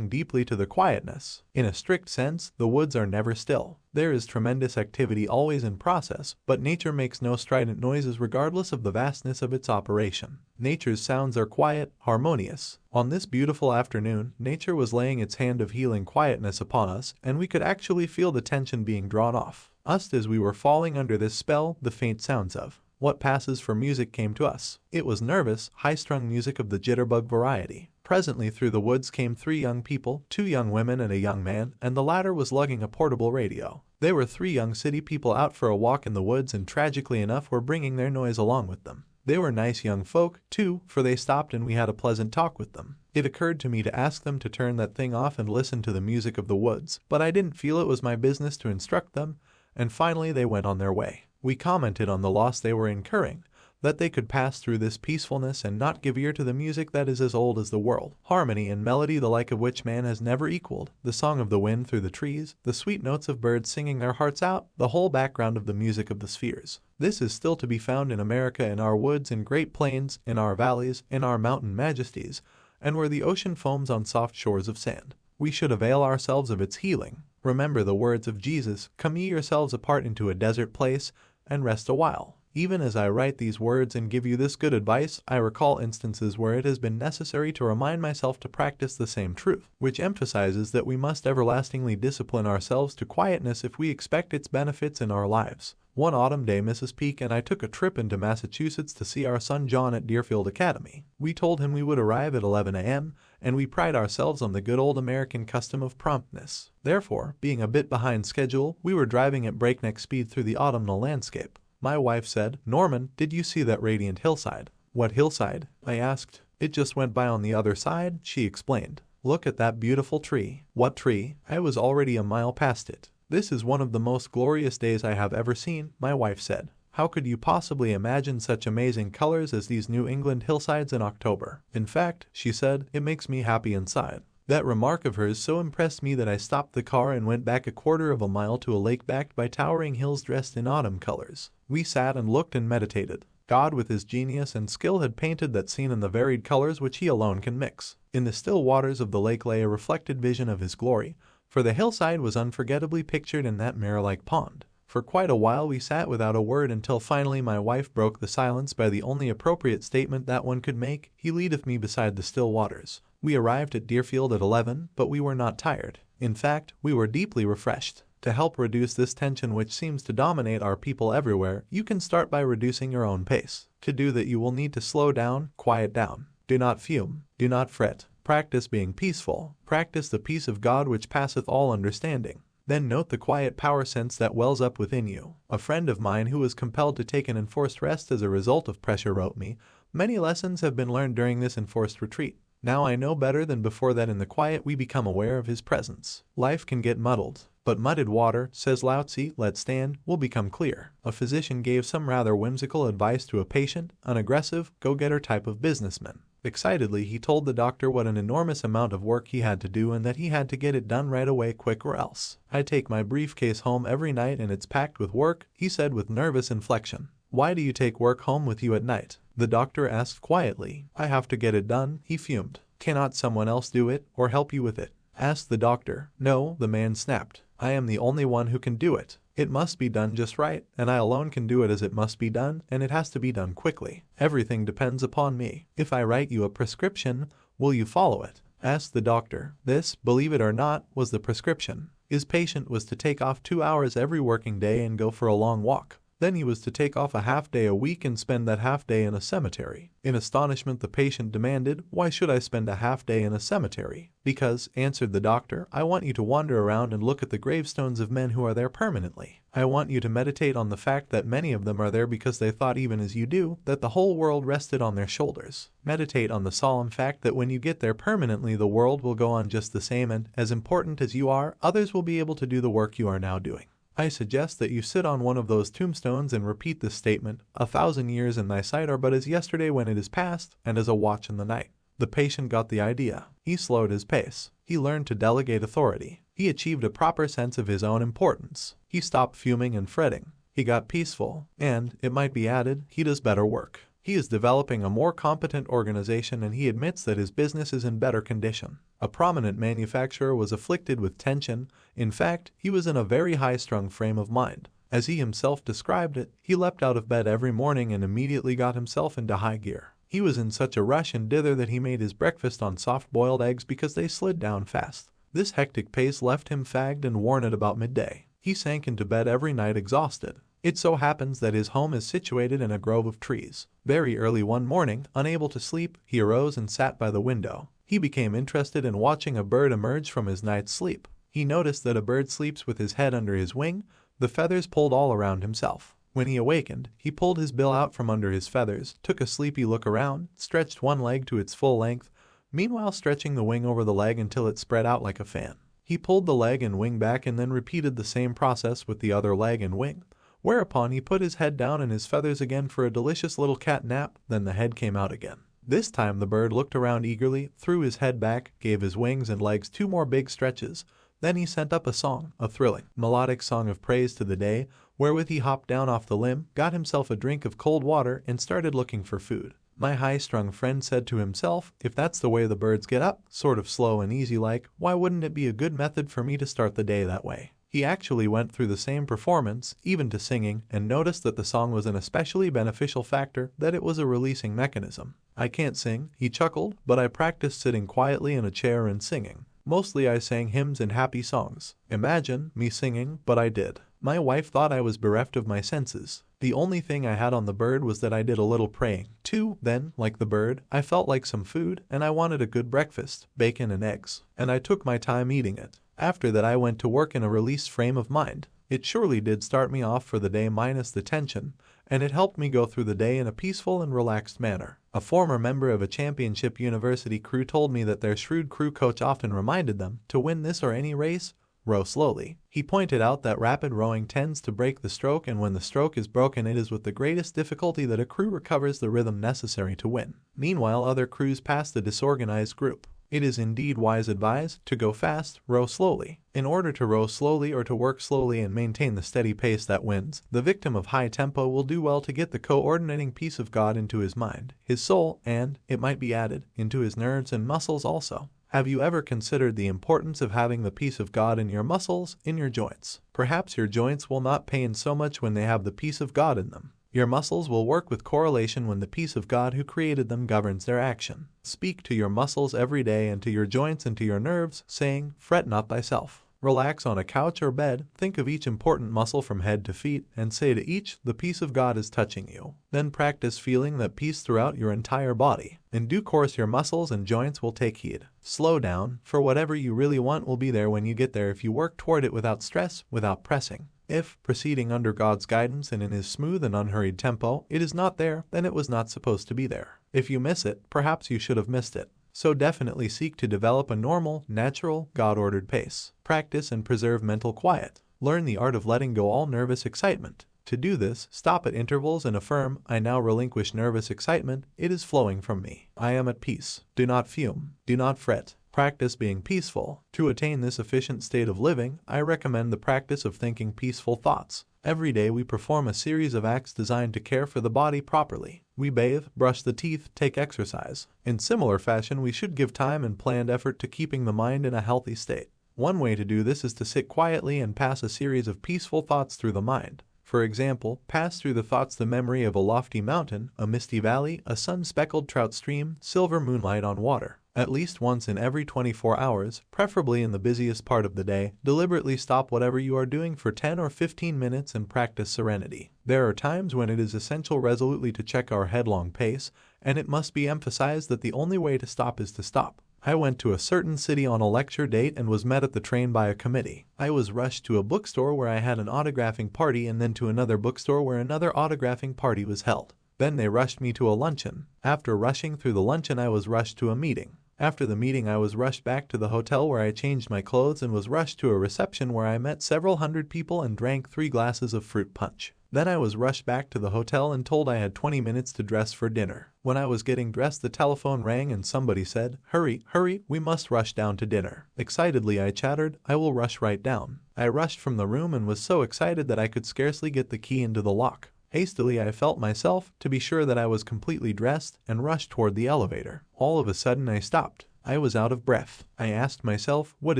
deeply to the quietness. In a strict sense, the woods are never still. There is tremendous activity always in process, but nature makes no strident noises regardless of the vastness of its operation. Nature's sounds are quiet, harmonious. On this beautiful afternoon, nature was laying its hand of healing quietness upon us, and we could actually feel the tension being drawn off us as we were falling under this spell. The faint sounds of what passes for music came to us. It was nervous, high-strung music of the jitterbug variety. Presently through the woods came 3 young people, 2 young women and a young man, and the latter was lugging a portable radio. They were 3 young city people out for a walk in the woods, and tragically enough were bringing their noise along with them. They were nice young folk, too, for they stopped and we had a pleasant talk with them. It occurred to me to ask them to turn that thing off and listen to the music of the woods, but I didn't feel it was my business to instruct them, and finally they went on their way. We commented on the loss they were incurring, that they could pass through this peacefulness and not give ear to the music that is as old as the world. Harmony and melody the like of which man has never equaled, the song of the wind through the trees, the sweet notes of birds singing their hearts out, the whole background of the music of the spheres. This is still to be found in America, in our woods and great plains, in our valleys, in our mountain majesties, and where the ocean foams on soft shores of sand. We should avail ourselves of its healing. Remember the words of Jesus, "Come ye yourselves apart into a desert place, and rest a while." Even as I write these words and give you this good advice, I recall instances where it has been necessary to remind myself to practice the same truth, which emphasizes that we must everlastingly discipline ourselves to quietness if we expect its benefits in our lives. One autumn day, Mrs. Peake and I took a trip into Massachusetts to see our son John at Deerfield Academy. We told him we would arrive at 11 a.m., and we pride ourselves on the good old American custom of promptness. Therefore, being a bit behind schedule, we were driving at breakneck speed through the autumnal landscape. My wife said, "Norman, did you see that radiant hillside?" "What hillside?" I asked. "It just went by on the other side," she explained. "Look at that beautiful tree." "What tree?" I was already a mile past it. "This is one of the most glorious days I have ever seen," my wife said. "How could you possibly imagine such amazing colors as these New England hillsides in October? In fact," she said, "it makes me happy inside." That remark of hers so impressed me that I stopped the car and went back a quarter of a mile to a lake backed by towering hills dressed in autumn colors. We sat and looked and meditated. God with his genius and skill had painted that scene in the varied colors which he alone can mix. In the still waters of the lake lay a reflected vision of his glory, for the hillside was unforgettably pictured in that mirror-like pond. For quite a while we sat without a word until finally my wife broke the silence by the only appropriate statement that one could make, "He leadeth me beside the still waters." We arrived at Deerfield at 11, but we were not tired. In fact, we were deeply refreshed. To help reduce this tension which seems to dominate our people everywhere, you can start by reducing your own pace. To do that you will need to slow down, quiet down. Do not fume. Do not fret. Practice being peaceful. Practice the peace of God which passeth all understanding. Then note the quiet power sense that wells up within you. A friend of mine who was compelled to take an enforced rest as a result of pressure wrote me, "Many lessons have been learned during this enforced retreat. Now I know better than before that in the quiet we become aware of his presence. Life can get muddled, but mudded water, says Lao Tzu, let stand, will become clear." A physician gave some rather whimsical advice to a patient, an aggressive, go-getter type of businessman. Excitedly, he told the doctor what an enormous amount of work he had to do and that he had to get it done right away quick or else. "I take my briefcase home every night and it's packed with work," he said with nervous inflection. "Why do you take work home with you at night?" The doctor asked quietly. "I have to get it done," he fumed. "Cannot someone else do it, or help you with it?" asked the doctor. "No," the man snapped. "I am the only one who can do it. It must be done just right, and I alone can do it as it must be done, and it has to be done quickly. Everything depends upon me. If I write you a prescription, will you follow it?" asked the doctor. This, believe it or not, was the prescription. His patient was to take off 2 hours every working day and go for a long walk. Then he was to take off a half day a week and spend that half day in a cemetery. In astonishment, the patient demanded, "Why should I spend a half day in a cemetery?" "Because," answered the doctor, "I want you to wander around and look at the gravestones of men who are there permanently. I want you to meditate on the fact that many of them are there because they thought, even as you do, that the whole world rested on their shoulders. Meditate on the solemn fact that when you get there permanently, the world will go on just the same, and, as important as you are, others will be able to do the work you are now doing. I suggest that you sit on one of those tombstones and repeat this statement, 1,000 years in thy sight are but as yesterday when it is past, and as a watch in the night." The patient got the idea. He slowed his pace. He learned to delegate authority. He achieved a proper sense of his own importance. He stopped fuming and fretting. He got peaceful. And, it might be added, he does better work. He is developing a more competent organization, and he admits that his business is in better condition. A prominent manufacturer was afflicted with tension. In fact, he was in a very high-strung frame of mind. As he himself described it, he leapt out of bed every morning and immediately got himself into high gear. He was in such a rush and dither that he made his breakfast on soft-boiled eggs because they slid down fast. This hectic pace left him fagged and worn at about midday. He sank into bed every night exhausted. It so happens that his home is situated in a grove of trees. Very early one morning, unable to sleep, he arose and sat by the window. He became interested in watching a bird emerge from his night's sleep. He noticed that a bird sleeps with his head under his wing, the feathers pulled all around himself. When he awakened, he pulled his bill out from under his feathers, took a sleepy look around, stretched one leg to its full length, meanwhile stretching the wing over the leg until it spread out like a fan. He pulled the leg and wing back and then repeated the same process with the other leg and wing. Whereupon he put his head down and his feathers again for a delicious little cat nap, then the head came out again. This time the bird looked around eagerly, threw his head back, gave his wings and legs 2 more big stretches. Then he sent up a song, a thrilling, melodic song of praise to the day, wherewith he hopped down off the limb, got himself a drink of cold water, and started looking for food. My high-strung friend said to himself, if that's the way the birds get up, sort of slow and easy like, why wouldn't it be a good method for me to start the day that way? He actually went through the same performance, even to singing, and noticed that the song was an especially beneficial factor, that it was a releasing mechanism. I can't sing, he chuckled, but I practiced sitting quietly in a chair and singing. Mostly I sang hymns and happy songs. Imagine me singing, but I did. My wife thought I was bereft of my senses. The only thing I had on the bird was that I did a little praying. Too, then, like the bird, I felt like some food, and I wanted a good breakfast, bacon and eggs, and I took my time eating it. After that I went to work in a released frame of mind. It surely did start me off for the day minus the tension, and it helped me go through the day in a peaceful and relaxed manner. A former member of a championship university crew told me that their shrewd crew coach often reminded them, to win this or any race, row slowly. He pointed out that rapid rowing tends to break the stroke, and when the stroke is broken it is with the greatest difficulty that a crew recovers the rhythm necessary to win. Meanwhile other crews pass the disorganized group. It is indeed wise advice to go fast, row slowly. In order to row slowly or to work slowly and maintain the steady pace that wins, the victim of high tempo will do well to get the coordinating peace of God into his mind, his soul, and, it might be added, into his nerves and muscles also. Have you ever considered the importance of having the peace of God in your muscles, in your joints? Perhaps your joints will not pain so much when they have the peace of God in them. Your muscles will work with correlation when the peace of God who created them governs their action. Speak to your muscles every day and to your joints and to your nerves, saying, fret not thyself. Relax on a couch or bed, think of each important muscle from head to feet, and say to each, the peace of God is touching you. Then practice feeling that peace throughout your entire body. In due course your muscles and joints will take heed. Slow down, for whatever you really want will be there when you get there if you work toward it without stress, without pressing. If, proceeding under God's guidance and in His smooth and unhurried tempo, it is not there, then it was not supposed to be there. If you miss it, perhaps you should have missed it. So definitely seek to develop a normal, natural, God-ordered pace. Practice and preserve mental quiet. Learn the art of letting go all nervous excitement. To do this, stop at intervals and affirm, I now relinquish nervous excitement, it is flowing from me. I am at peace. Do not fume. Do not fret. Practice being peaceful. To attain this efficient state of living, I recommend the practice of thinking peaceful thoughts. Every day we perform a series of acts designed to care for the body properly. We bathe, brush the teeth, take exercise. In similar fashion, we should give time and planned effort to keeping the mind in a healthy state. One way to do this is to sit quietly and pass a series of peaceful thoughts through the mind. For example, pass through the thoughts the memory of a lofty mountain, a misty valley, a sun-speckled trout stream, silver moonlight on water. At least once in every 24 hours, preferably in the busiest part of the day, deliberately stop whatever you are doing for 10 or 15 minutes and practice serenity. There are times when it is essential resolutely to check our headlong pace, and it must be emphasized that the only way to stop is to stop. I went to a certain city on a lecture date and was met at the train by a committee. I was rushed to a bookstore where I had an autographing party and then to another bookstore where another autographing party was held. Then they rushed me to a luncheon. After rushing through the luncheon, I was rushed to a meeting. After the meeting, I was rushed back to the hotel where I changed my clothes and was rushed to a reception where I met several hundred people and drank 3 glasses of fruit punch. Then I was rushed back to the hotel and told I had 20 minutes to dress for dinner. When I was getting dressed, the telephone rang and somebody said, "Hurry, hurry, we must rush down to dinner." Excitedly I chattered, "I will rush right down." I rushed from the room and was so excited that I could scarcely get the key into the lock. Hastily I felt myself, to be sure that I was completely dressed, and rushed toward the elevator. All of a sudden I stopped. I was out of breath. I asked myself, what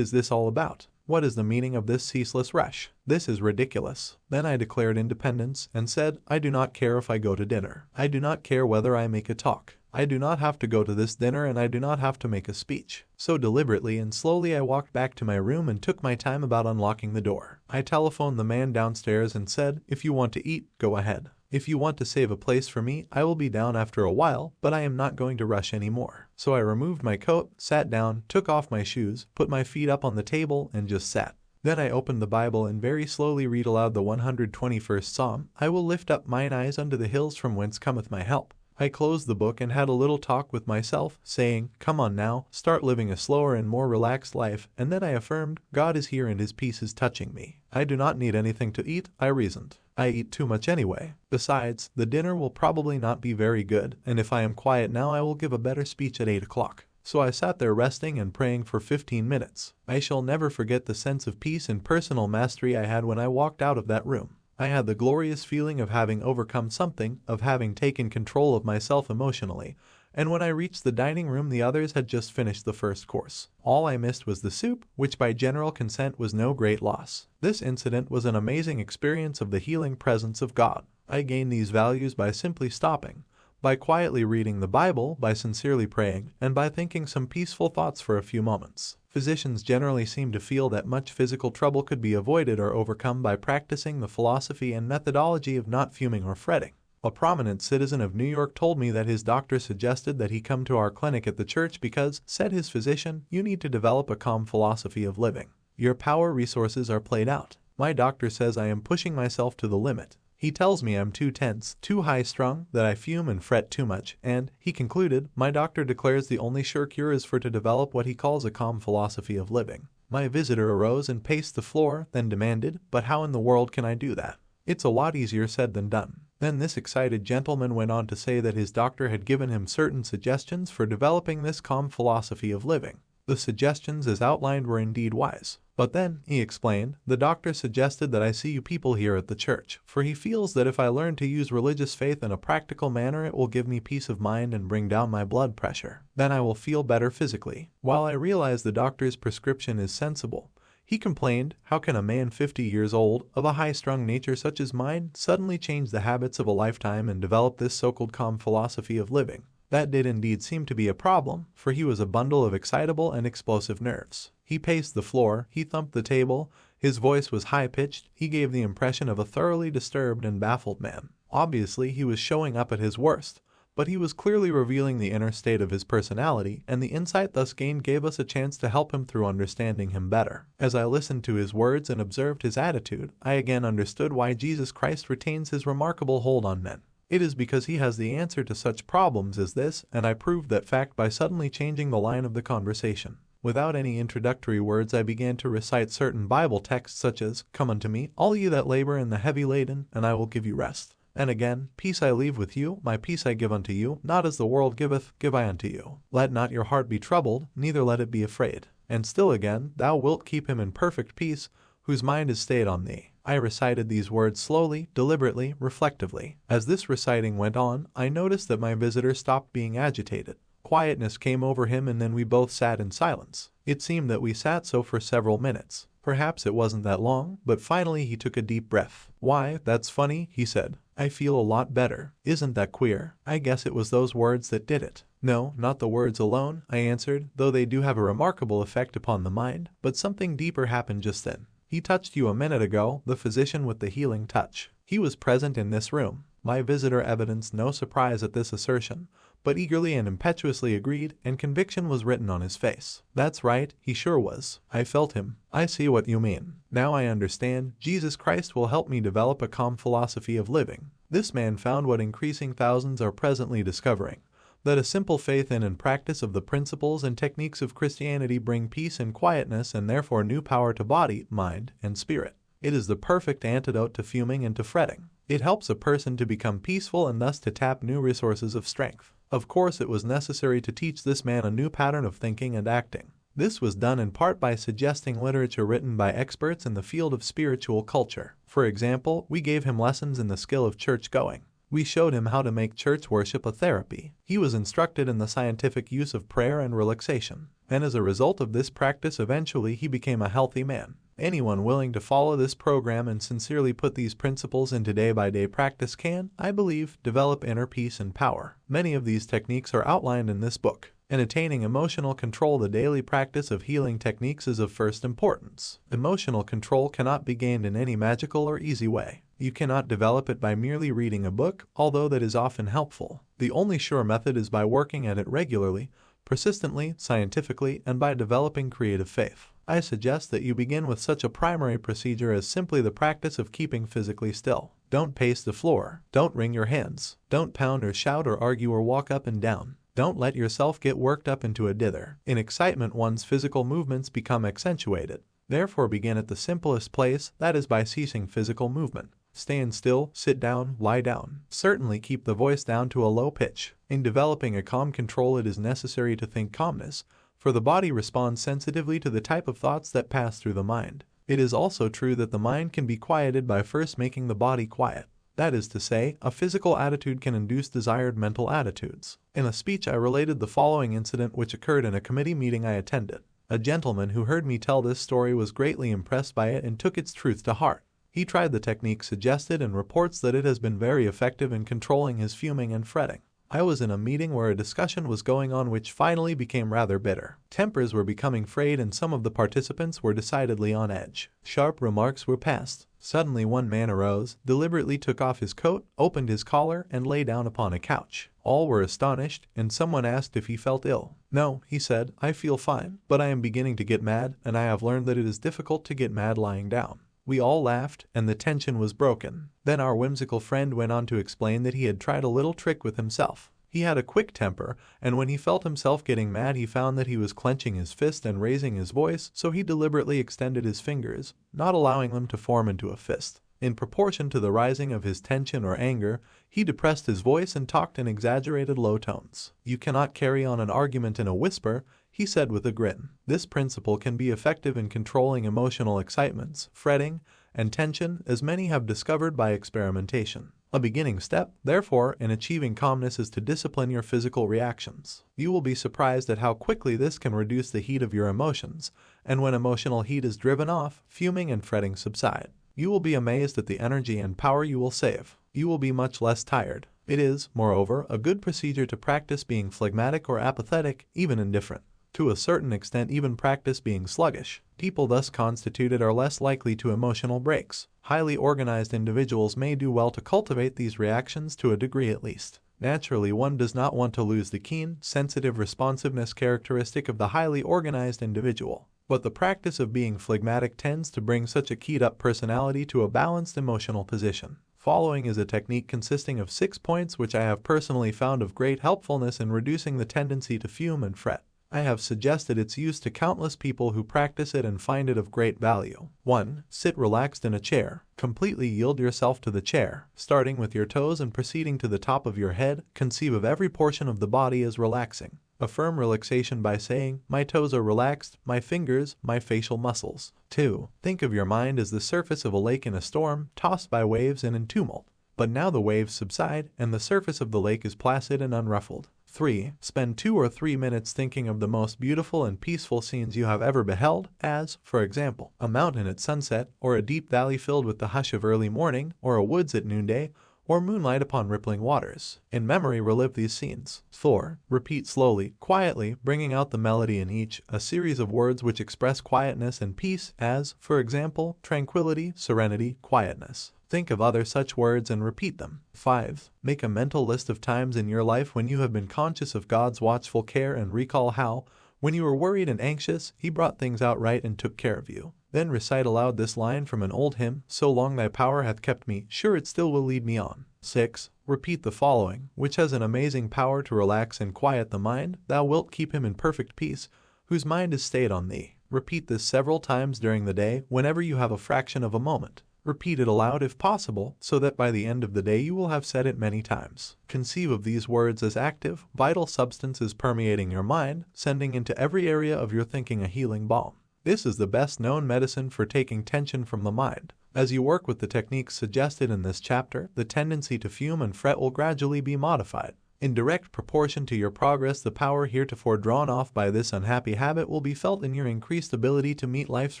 is this all about? What is the meaning of this ceaseless rush? This is ridiculous. Then I declared independence and said, I do not care if I go to dinner. I do not care whether I make a talk. I do not have to go to this dinner and I do not have to make a speech. So deliberately and slowly I walked back to my room and took my time about unlocking the door. I telephoned the man downstairs and said, if you want to eat, go ahead. If you want to save a place for me, I will be down after a while, but I am not going to rush anymore. So I removed my coat, sat down, took off my shoes, put my feet up on the table, and just sat. Then I opened the Bible and very slowly read aloud the 121st Psalm, I will lift up mine eyes unto the hills from whence cometh my help. I closed the book and had a little talk with myself, saying, "Come on now, start living a slower and more relaxed life," and then I affirmed, "God is here and his peace is touching me. I do not need anything to eat," I reasoned. "I eat too much anyway. Besides, the dinner will probably not be very good, and if I am quiet now I will give a better speech at 8 o'clock. So I sat there resting and praying for 15 minutes. I shall never forget the sense of peace and personal mastery I had when I walked out of that room. I had the glorious feeling of having overcome something, of having taken control of myself emotionally, and when I reached the dining room the others had just finished the first course. All I missed was the soup, which by general consent was no great loss. This incident was an amazing experience of the healing presence of God. I gained these values by simply stopping, by quietly reading the Bible, by sincerely praying, and by thinking some peaceful thoughts for a few moments. Physicians generally seem to feel that much physical trouble could be avoided or overcome by practicing the philosophy and methodology of not fuming or fretting. A prominent citizen of New York told me that his doctor suggested that he come to our clinic at the church because, said his physician, "You need to develop a calm philosophy of living. Your power resources are played out. My doctor says I am pushing myself to the limit. He tells me I'm too tense, too high-strung, that I fume and fret too much, and," he concluded, "my doctor declares the only sure cure is for to develop what he calls a calm philosophy of living." My visitor arose and paced the floor, then demanded, "But how in the world can I do that? It's a lot easier said than done." Then this excited gentleman went on to say that his doctor had given him certain suggestions for developing this calm philosophy of living. The suggestions as outlined were indeed wise. "But then," he explained, "the doctor suggested that I see you people here at the church, for he feels that if I learn to use religious faith in a practical manner it will give me peace of mind and bring down my blood pressure. Then I will feel better physically." While I realize the doctor's prescription is sensible, he complained, "How can a man 50 years old, of a high-strung nature such as mine, suddenly change the habits of a lifetime and develop this so-called calm philosophy of living?" That did indeed seem to be a problem, for he was a bundle of excitable and explosive nerves. He paced the floor, he thumped the table, his voice was high-pitched, he gave the impression of a thoroughly disturbed and baffled man. Obviously he was showing up at his worst, but he was clearly revealing the inner state of his personality, and the insight thus gained gave us a chance to help him through understanding him better. As I listened to his words and observed his attitude, I again understood why Jesus Christ retains his remarkable hold on men. It is because he has the answer to such problems as this, and I proved that fact by suddenly changing the line of the conversation. Without any introductory words I began to recite certain Bible texts such as, "Come unto me, all ye that labor and the heavy laden, and I will give you rest." And again, "Peace I leave with you, my peace I give unto you, not as the world giveth, give I unto you. Let not your heart be troubled, neither let it be afraid." And still again, "Thou wilt keep him in perfect peace, whose mind is stayed on thee." I recited these words slowly, deliberately, reflectively. As this reciting went on, I noticed that my visitor stopped being agitated. Quietness came over him and then we both sat in silence. It seemed that we sat so for several minutes. Perhaps it wasn't that long, but finally he took a deep breath. "Why, that's funny," he said. "I feel a lot better. Isn't that queer? I guess it was those words that did it." "No, not the words alone," I answered, "though they do have a remarkable effect upon the mind, but something deeper happened just then. He touched you a minute ago, the physician with the healing touch. He was present in this room." My visitor evidenced no surprise at this assertion, but eagerly and impetuously agreed, and conviction was written on his face. "That's right, he sure was. I felt him. I see what you mean. Now I understand. Jesus Christ will help me develop a calm philosophy of living." This man found what increasing thousands are presently discovering, that a simple faith in and practice of the principles and techniques of Christianity bring peace and quietness and therefore new power to body, mind, and spirit. It is the perfect antidote to fuming and to fretting. It helps a person to become peaceful and thus to tap new resources of strength. Of course it was necessary to teach this man a new pattern of thinking and acting. This was done in part by suggesting literature written by experts in the field of spiritual culture. For example, we gave him lessons in the skill of church-going. We showed him how to make church worship a therapy. He was instructed in the scientific use of prayer and relaxation. And as a result of this practice eventually he became a healthy man. Anyone willing to follow this program and sincerely put these principles into day-by-day practice can, I believe, develop inner peace and power. Many of these techniques are outlined in this book. In attaining emotional control, the daily practice of healing techniques is of first importance. Emotional control cannot be gained in any magical or easy way. You cannot develop it by merely reading a book, although that is often helpful. The only sure method is by working at it regularly, persistently, scientifically, and by developing creative faith. I suggest that you begin with such a primary procedure as simply the practice of keeping physically still. Don't pace the floor. Don't wring your hands. Don't pound or shout or argue or walk up and down. Don't let yourself get worked up into a dither. In excitement, one's physical movements become accentuated. Therefore, begin at the simplest place, that is by ceasing physical movement. Stand still, sit down, lie down. Certainly keep the voice down to a low pitch. In developing a calm control, it is necessary to think calmness, for the body responds sensitively to the type of thoughts that pass through the mind. It is also true that the mind can be quieted by first making the body quiet. That is to say, a physical attitude can induce desired mental attitudes. In a speech I related the following incident which occurred in a committee meeting I attended. A gentleman who heard me tell this story was greatly impressed by it and took its truth to heart. He tried the technique suggested and reports that it has been very effective in controlling his fuming and fretting. I was in a meeting where a discussion was going on which finally became rather bitter. Tempers were becoming frayed and some of the participants were decidedly on edge. Sharp remarks were passed. Suddenly one man arose, deliberately took off his coat, opened his collar, and lay down upon a couch. All were astonished, and someone asked if he felt ill. "No," he said, "I feel fine, but I am beginning to get mad, and I have learned that it is difficult to get mad lying down." We all laughed, and the tension was broken. Then our whimsical friend went on to explain that he had tried a little trick with himself. He had a quick temper, and when he felt himself getting mad, he found that he was clenching his fist and raising his voice, so he deliberately extended his fingers, not allowing them to form into a fist. In proportion to the rising of his tension or anger, he depressed his voice and talked in exaggerated low tones. "You cannot carry on an argument in a whisper," he said with a grin. This principle can be effective in controlling emotional excitements, fretting, and tension, as many have discovered by experimentation. A beginning step, therefore, in achieving calmness is to discipline your physical reactions. You will be surprised at how quickly this can reduce the heat of your emotions, and when emotional heat is driven off, fuming and fretting subside. You will be amazed at the energy and power you will save. You will be much less tired. It is, moreover, a good procedure to practice being phlegmatic or apathetic, even indifferent. To a certain extent, even practice being sluggish. People thus constituted are less likely to emotional breaks. Highly organized individuals may do well to cultivate these reactions to a degree at least. Naturally, one does not want to lose the keen, sensitive responsiveness characteristic of the highly organized individual. But the practice of being phlegmatic tends to bring such a keyed-up personality to a balanced emotional position. Following is a technique consisting of 6 points which I have personally found of great helpfulness in reducing the tendency to fume and fret. I have suggested its use to countless people who practice it and find it of great value. 1. Sit relaxed in a chair. Completely yield yourself to the chair. Starting with your toes and proceeding to the top of your head, conceive of every portion of the body as relaxing. Affirm relaxation by saying, "My toes are relaxed, my fingers, my facial muscles." 2. Think of your mind as the surface of a lake in a storm, tossed by waves and in tumult. But now the waves subside, and the surface of the lake is placid and unruffled. 3. Spend 2 or 3 minutes thinking of the most beautiful and peaceful scenes you have ever beheld, as, for example, a mountain at sunset, or a deep valley filled with the hush of early morning, or a woods at noonday, or moonlight upon rippling waters. In memory, relive these scenes. 4. Repeat slowly, quietly, bringing out the melody in each, a series of words which express quietness and peace, as, for example, tranquility, serenity, quietness. Think of other such words and repeat them. 5. Make a mental list of times in your life when you have been conscious of God's watchful care and recall how, when you were worried and anxious, He brought things out right and took care of you. Then recite aloud this line from an old hymn, "So long thy power hath kept me, sure it still will lead me on." 6. Repeat the following, which has an amazing power to relax and quiet the mind. "Thou wilt keep him in perfect peace, whose mind is stayed on thee." Repeat this several times during the day, whenever you have a fraction of a moment. Repeat it aloud if possible, so that by the end of the day you will have said it many times. Conceive of these words as active, vital substances permeating your mind, sending into every area of your thinking a healing balm. This is the best known medicine for taking tension from the mind. As you work with the techniques suggested in this chapter, the tendency to fume and fret will gradually be modified. In direct proportion to your progress, the power heretofore drawn off by this unhappy habit will be felt in your increased ability to meet life's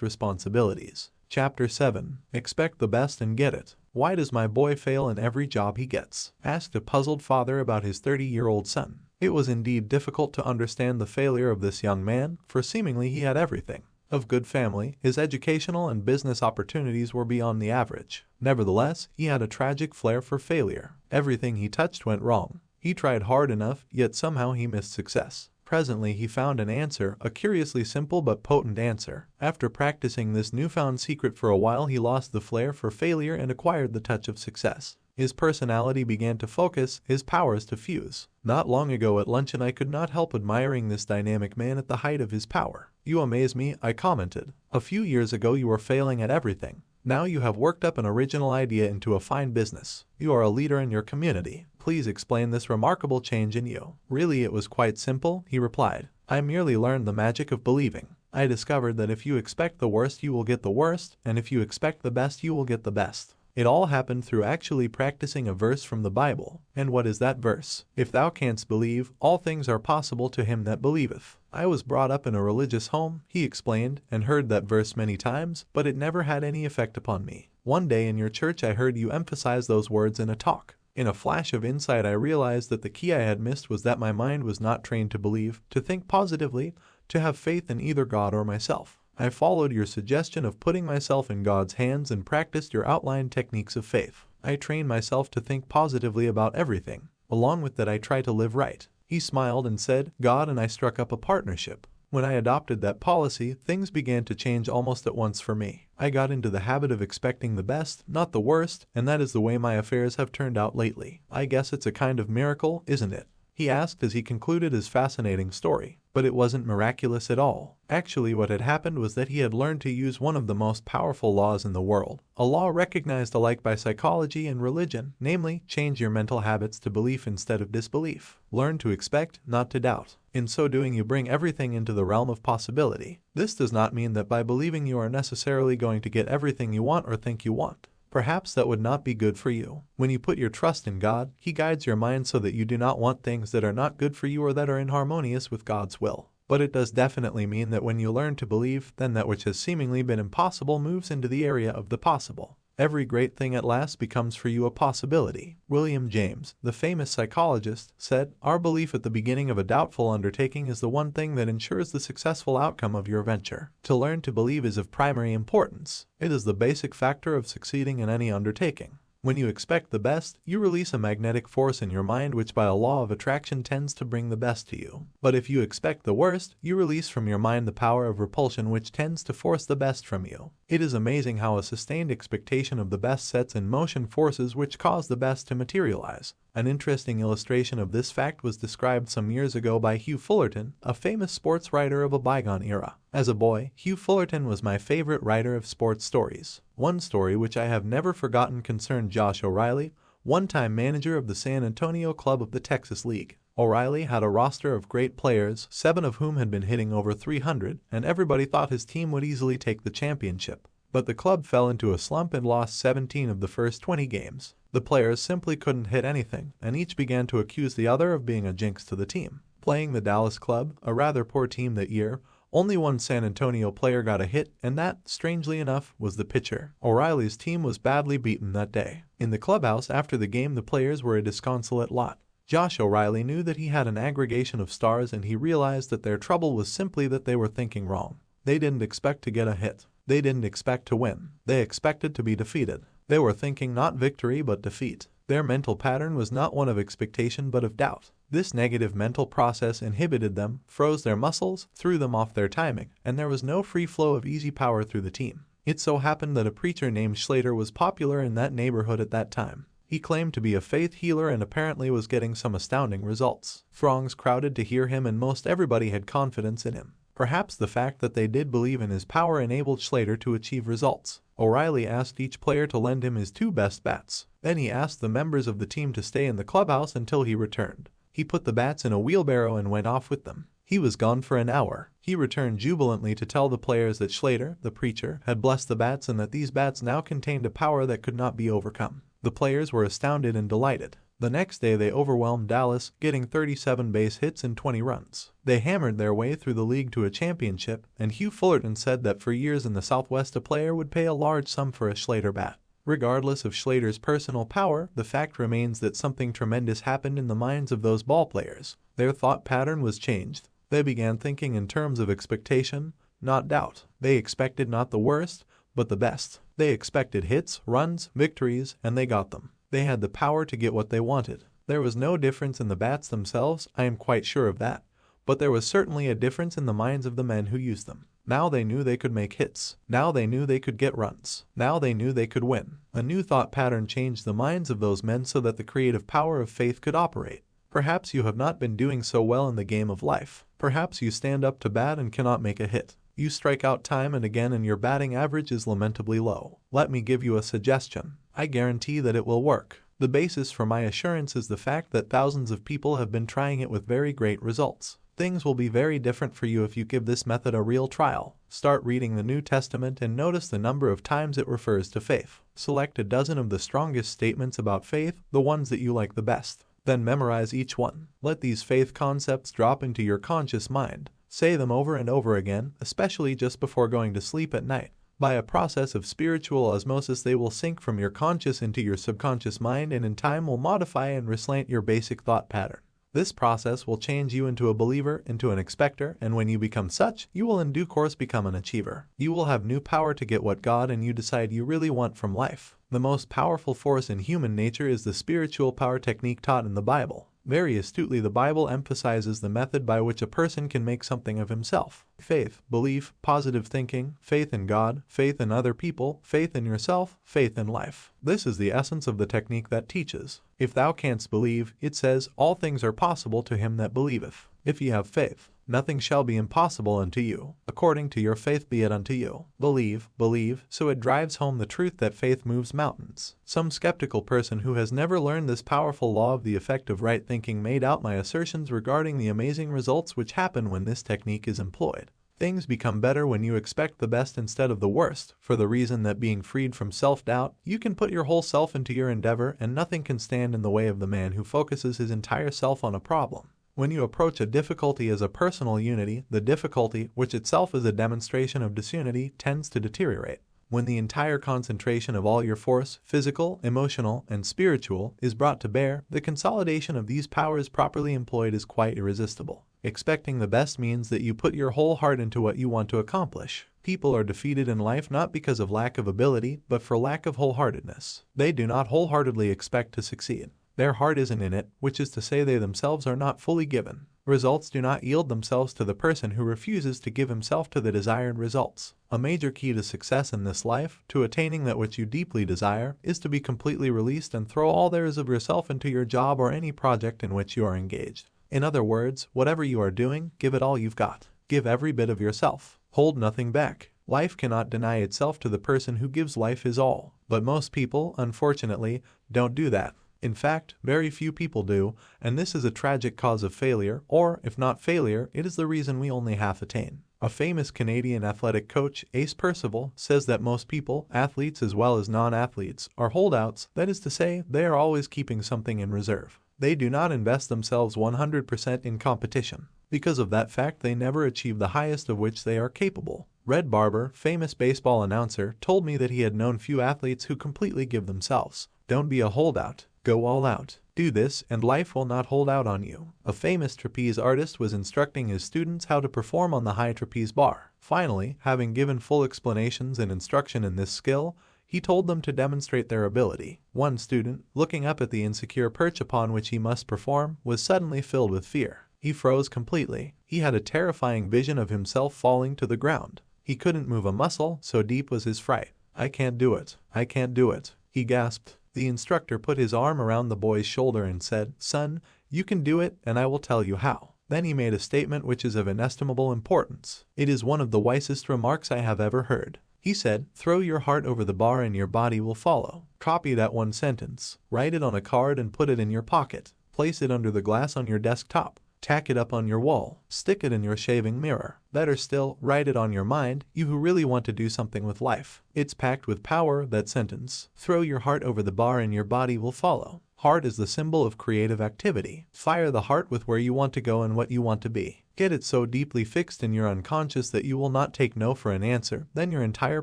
responsibilities. Chapter 7. Expect the best and get it. "Why does my boy fail in every job he gets?" asked a puzzled father about his 30-year-old son. It was indeed difficult to understand the failure of this young man, for seemingly he had everything. Of good family, his educational and business opportunities were beyond the average. Nevertheless, he had a tragic flair for failure. Everything he touched went wrong. He tried hard enough, yet somehow he missed success. Presently he found an answer, a curiously simple but potent answer. After practicing this newfound secret for a while, he lost the flair for failure and acquired the touch of success. His personality began to focus, his powers to fuse. Not long ago at luncheon I could not help admiring this dynamic man at the height of his power. "You amaze me," I commented. "A few years ago you were failing at everything. Now you have worked up an original idea into a fine business. You are a leader in your community. Please explain this remarkable change in you." "Really, it was quite simple," he replied. "I merely learned the magic of believing. I discovered that if you expect the worst you will get the worst, and if you expect the best you will get the best. It all happened through actually practicing a verse from the Bible." "And what is that verse?" "If thou canst believe, all things are possible to him that believeth." I was brought up in a religious home, he explained, and heard that verse many times, but it never had any effect upon me. One day in your church I heard you emphasize those words in a talk. In a flash of insight I realized that the key I had missed was that my mind was not trained to believe, to think positively, to have faith in either God or myself. I followed your suggestion of putting myself in God's hands and practiced your outlined techniques of faith. I trained myself to think positively about everything. Along with that I try to live right. He smiled and said, "God and I struck up a partnership. When I adopted that policy, things began to change almost at once for me. I got into the habit of expecting the best, not the worst, and that is the way my affairs have turned out lately. I guess it's a kind of miracle, isn't it?" he asked as he concluded his fascinating story. But it wasn't miraculous at all. Actually, what had happened was that he had learned to use one of the most powerful laws in the world, a law recognized alike by psychology and religion, namely, change your mental habits to belief instead of disbelief. Learn to expect, not to doubt. In so doing you bring everything into the realm of possibility. This does not mean that by believing you are necessarily going to get everything you want or think you want. Perhaps that would not be good for you. When you put your trust in God, He guides your mind so that you do not want things that are not good for you or that are inharmonious with God's will. But it does definitely mean that when you learn to believe, then that which has seemingly been impossible moves into the area of the possible. Every great thing at last becomes for you a possibility. William James, the famous psychologist, said, "Our belief at the beginning of a doubtful undertaking is the one thing that ensures the successful outcome of your venture." To learn to believe is of primary importance. It is the basic factor of succeeding in any undertaking. When you expect the best, you release a magnetic force in your mind which by a law of attraction tends to bring the best to you. But if you expect the worst, you release from your mind the power of repulsion which tends to force the best from you. It is amazing how a sustained expectation of the best sets in motion forces which cause the best to materialize. An interesting illustration of this fact was described some years ago by Hugh Fullerton, a famous sports writer of a bygone era. As a boy, Hugh Fullerton was my favorite writer of sports stories. One story which I have never forgotten concerned Josh O'Reilly, one-time manager of the San Antonio club of the Texas League. O'Reilly had a roster of great players, 7 of whom had been hitting over .300, and everybody thought his team would easily take the championship. But the club fell into a slump and lost 17 of the first 20 games. The players simply couldn't hit anything, and each began to accuse the other of being a jinx to the team. Playing the Dallas club, a rather poor team that year, only one San Antonio player got a hit, and that, strangely enough, was the pitcher. O'Reilly's team was badly beaten that day. In the clubhouse after the game the players were a disconsolate lot. Josh O'Reilly knew that he had an aggregation of stars and he realized that their trouble was simply that they were thinking wrong. They didn't expect to get a hit. They didn't expect to win. They expected to be defeated. They were thinking not victory but defeat. Their mental pattern was not one of expectation but of doubt. This negative mental process inhibited them, froze their muscles, threw them off their timing, and there was no free flow of easy power through the team. It so happened that a preacher named Slater was popular in that neighborhood at that time. He claimed to be a faith healer and apparently was getting some astounding results. Throngs crowded to hear him and most everybody had confidence in him. Perhaps the fact that they did believe in his power enabled Slater to achieve results. O'Reilly asked each player to lend him his 2 best bats. Then he asked the members of the team to stay in the clubhouse until he returned. He put the bats in a wheelbarrow and went off with them. He was gone for an hour. He returned jubilantly to tell the players that Slater, the preacher, had blessed the bats and that these bats now contained a power that could not be overcome. The players were astounded and delighted. The next day they overwhelmed Dallas, getting 37 base hits and 20 runs. They hammered their way through the league to a championship, and Hugh Fullerton said that for years in the Southwest a player would pay a large sum for a Slater bat. Regardless of Slater's personal power, the fact remains that something tremendous happened in the minds of those ballplayers. Their thought pattern was changed. They began thinking in terms of expectation, not doubt. They expected not the worst, but the best. They expected hits, runs, victories, and they got them. They had the power to get what they wanted. There was no difference in the bats themselves, I am quite sure of that, but there was certainly a difference in the minds of the men who used them. Now they knew they could make hits. Now they knew they could get runs. Now they knew they could win. A new thought pattern changed the minds of those men so that the creative power of faith could operate. Perhaps you have not been doing so well in the game of life. Perhaps you stand up to bat and cannot make a hit. You strike out time and again and your batting average is lamentably low. Let me give you a suggestion. I guarantee that it will work. The basis for my assurance is the fact that thousands of people have been trying it with very great results. Things will be very different for you if you give this method a real trial. Start reading the New Testament and notice the number of times it refers to faith. Select a dozen of the strongest statements about faith, the ones that you like the best. Then memorize each one. Let these faith concepts drop into your conscious mind. Say them over and over again, especially just before going to sleep at night. By a process of spiritual osmosis, they will sink from your conscious into your subconscious mind and in time will modify and reslant your basic thought pattern. This process will change you into a believer, into an expector, and when you become such, you will in due course become an achiever. You will have new power to get what God and you decide you really want from life. The most powerful force in human nature is the spiritual power technique taught in the Bible. Very astutely, the Bible emphasizes the method by which a person can make something of himself. Faith, belief, positive thinking, faith in God, faith in other people, faith in yourself, faith in life. This is the essence of the technique that teaches. If thou canst believe, it says, all things are possible to him that believeth. If ye have faith, nothing shall be impossible unto you. According to your faith be it unto you. Believe, believe, so it drives home the truth that faith moves mountains. Some skeptical person who has never learned this powerful law of the effect of right thinking made out my assertions regarding the amazing results which happen when this technique is employed. Things become better when you expect the best instead of the worst, for the reason that being freed from self-doubt, you can put your whole self into your endeavor and nothing can stand in the way of the man who focuses his entire self on a problem. When you approach a difficulty as a personal unity, the difficulty, which itself is a demonstration of disunity, tends to deteriorate. When the entire concentration of all your force, physical, emotional, and spiritual, is brought to bear, the consolidation of these powers properly employed is quite irresistible. Expecting the best means that you put your whole heart into what you want to accomplish. People are defeated in life not because of lack of ability, but for lack of wholeheartedness. They do not wholeheartedly expect to succeed. Their heart isn't in it, which is to say they themselves are not fully given. Results do not yield themselves to the person who refuses to give himself to the desired results. A major key to success in this life, to attaining that which you deeply desire, is to be completely released and throw all there is of yourself into your job or any project in which you are engaged. In other words, whatever you are doing, give it all you've got. Give every bit of yourself. Hold nothing back. Life cannot deny itself to the person who gives life his all. But most people, unfortunately, don't do that. In fact, very few people do, and this is a tragic cause of failure, or, if not failure, it is the reason we only half attain. A famous Canadian athletic coach, Ace Percival, says that most people, athletes as well as non-athletes, are holdouts, that is to say, they are always keeping something in reserve. They do not invest themselves 100% in competition. Because of that fact, they never achieve the highest of which they are capable. Red Barber, famous baseball announcer, told me that he had known few athletes who completely give themselves. Don't be a holdout. Go all out. Do this, and life will not hold out on you. A famous trapeze artist was instructing his students how to perform on the high trapeze bar. Finally, having given full explanations and instruction in this skill, he told them to demonstrate their ability. One student, looking up at the insecure perch upon which he must perform, was suddenly filled with fear. He froze completely. He had a terrifying vision of himself falling to the ground. He couldn't move a muscle, so deep was his fright. "I can't do it. I can't do it," he gasped. The instructor put his arm around the boy's shoulder and said, "Son, you can do it, and I will tell you how." Then he made a statement which is of inestimable importance. It is one of the wisest remarks I have ever heard. He said, "Throw your heart over the bar and your body will follow." Copy that one sentence. Write it on a card and put it in your pocket. Place it under the glass on your desktop. Tack it up on your wall. Stick it in your shaving mirror. Better still, write it on your mind, you who really want to do something with life. It's packed with power, that sentence. Throw your heart over the bar and your body will follow. Heart is the symbol of creative activity. Fire the heart with where you want to go and what you want to be. Get it so deeply fixed in your unconscious that you will not take no for an answer, then your entire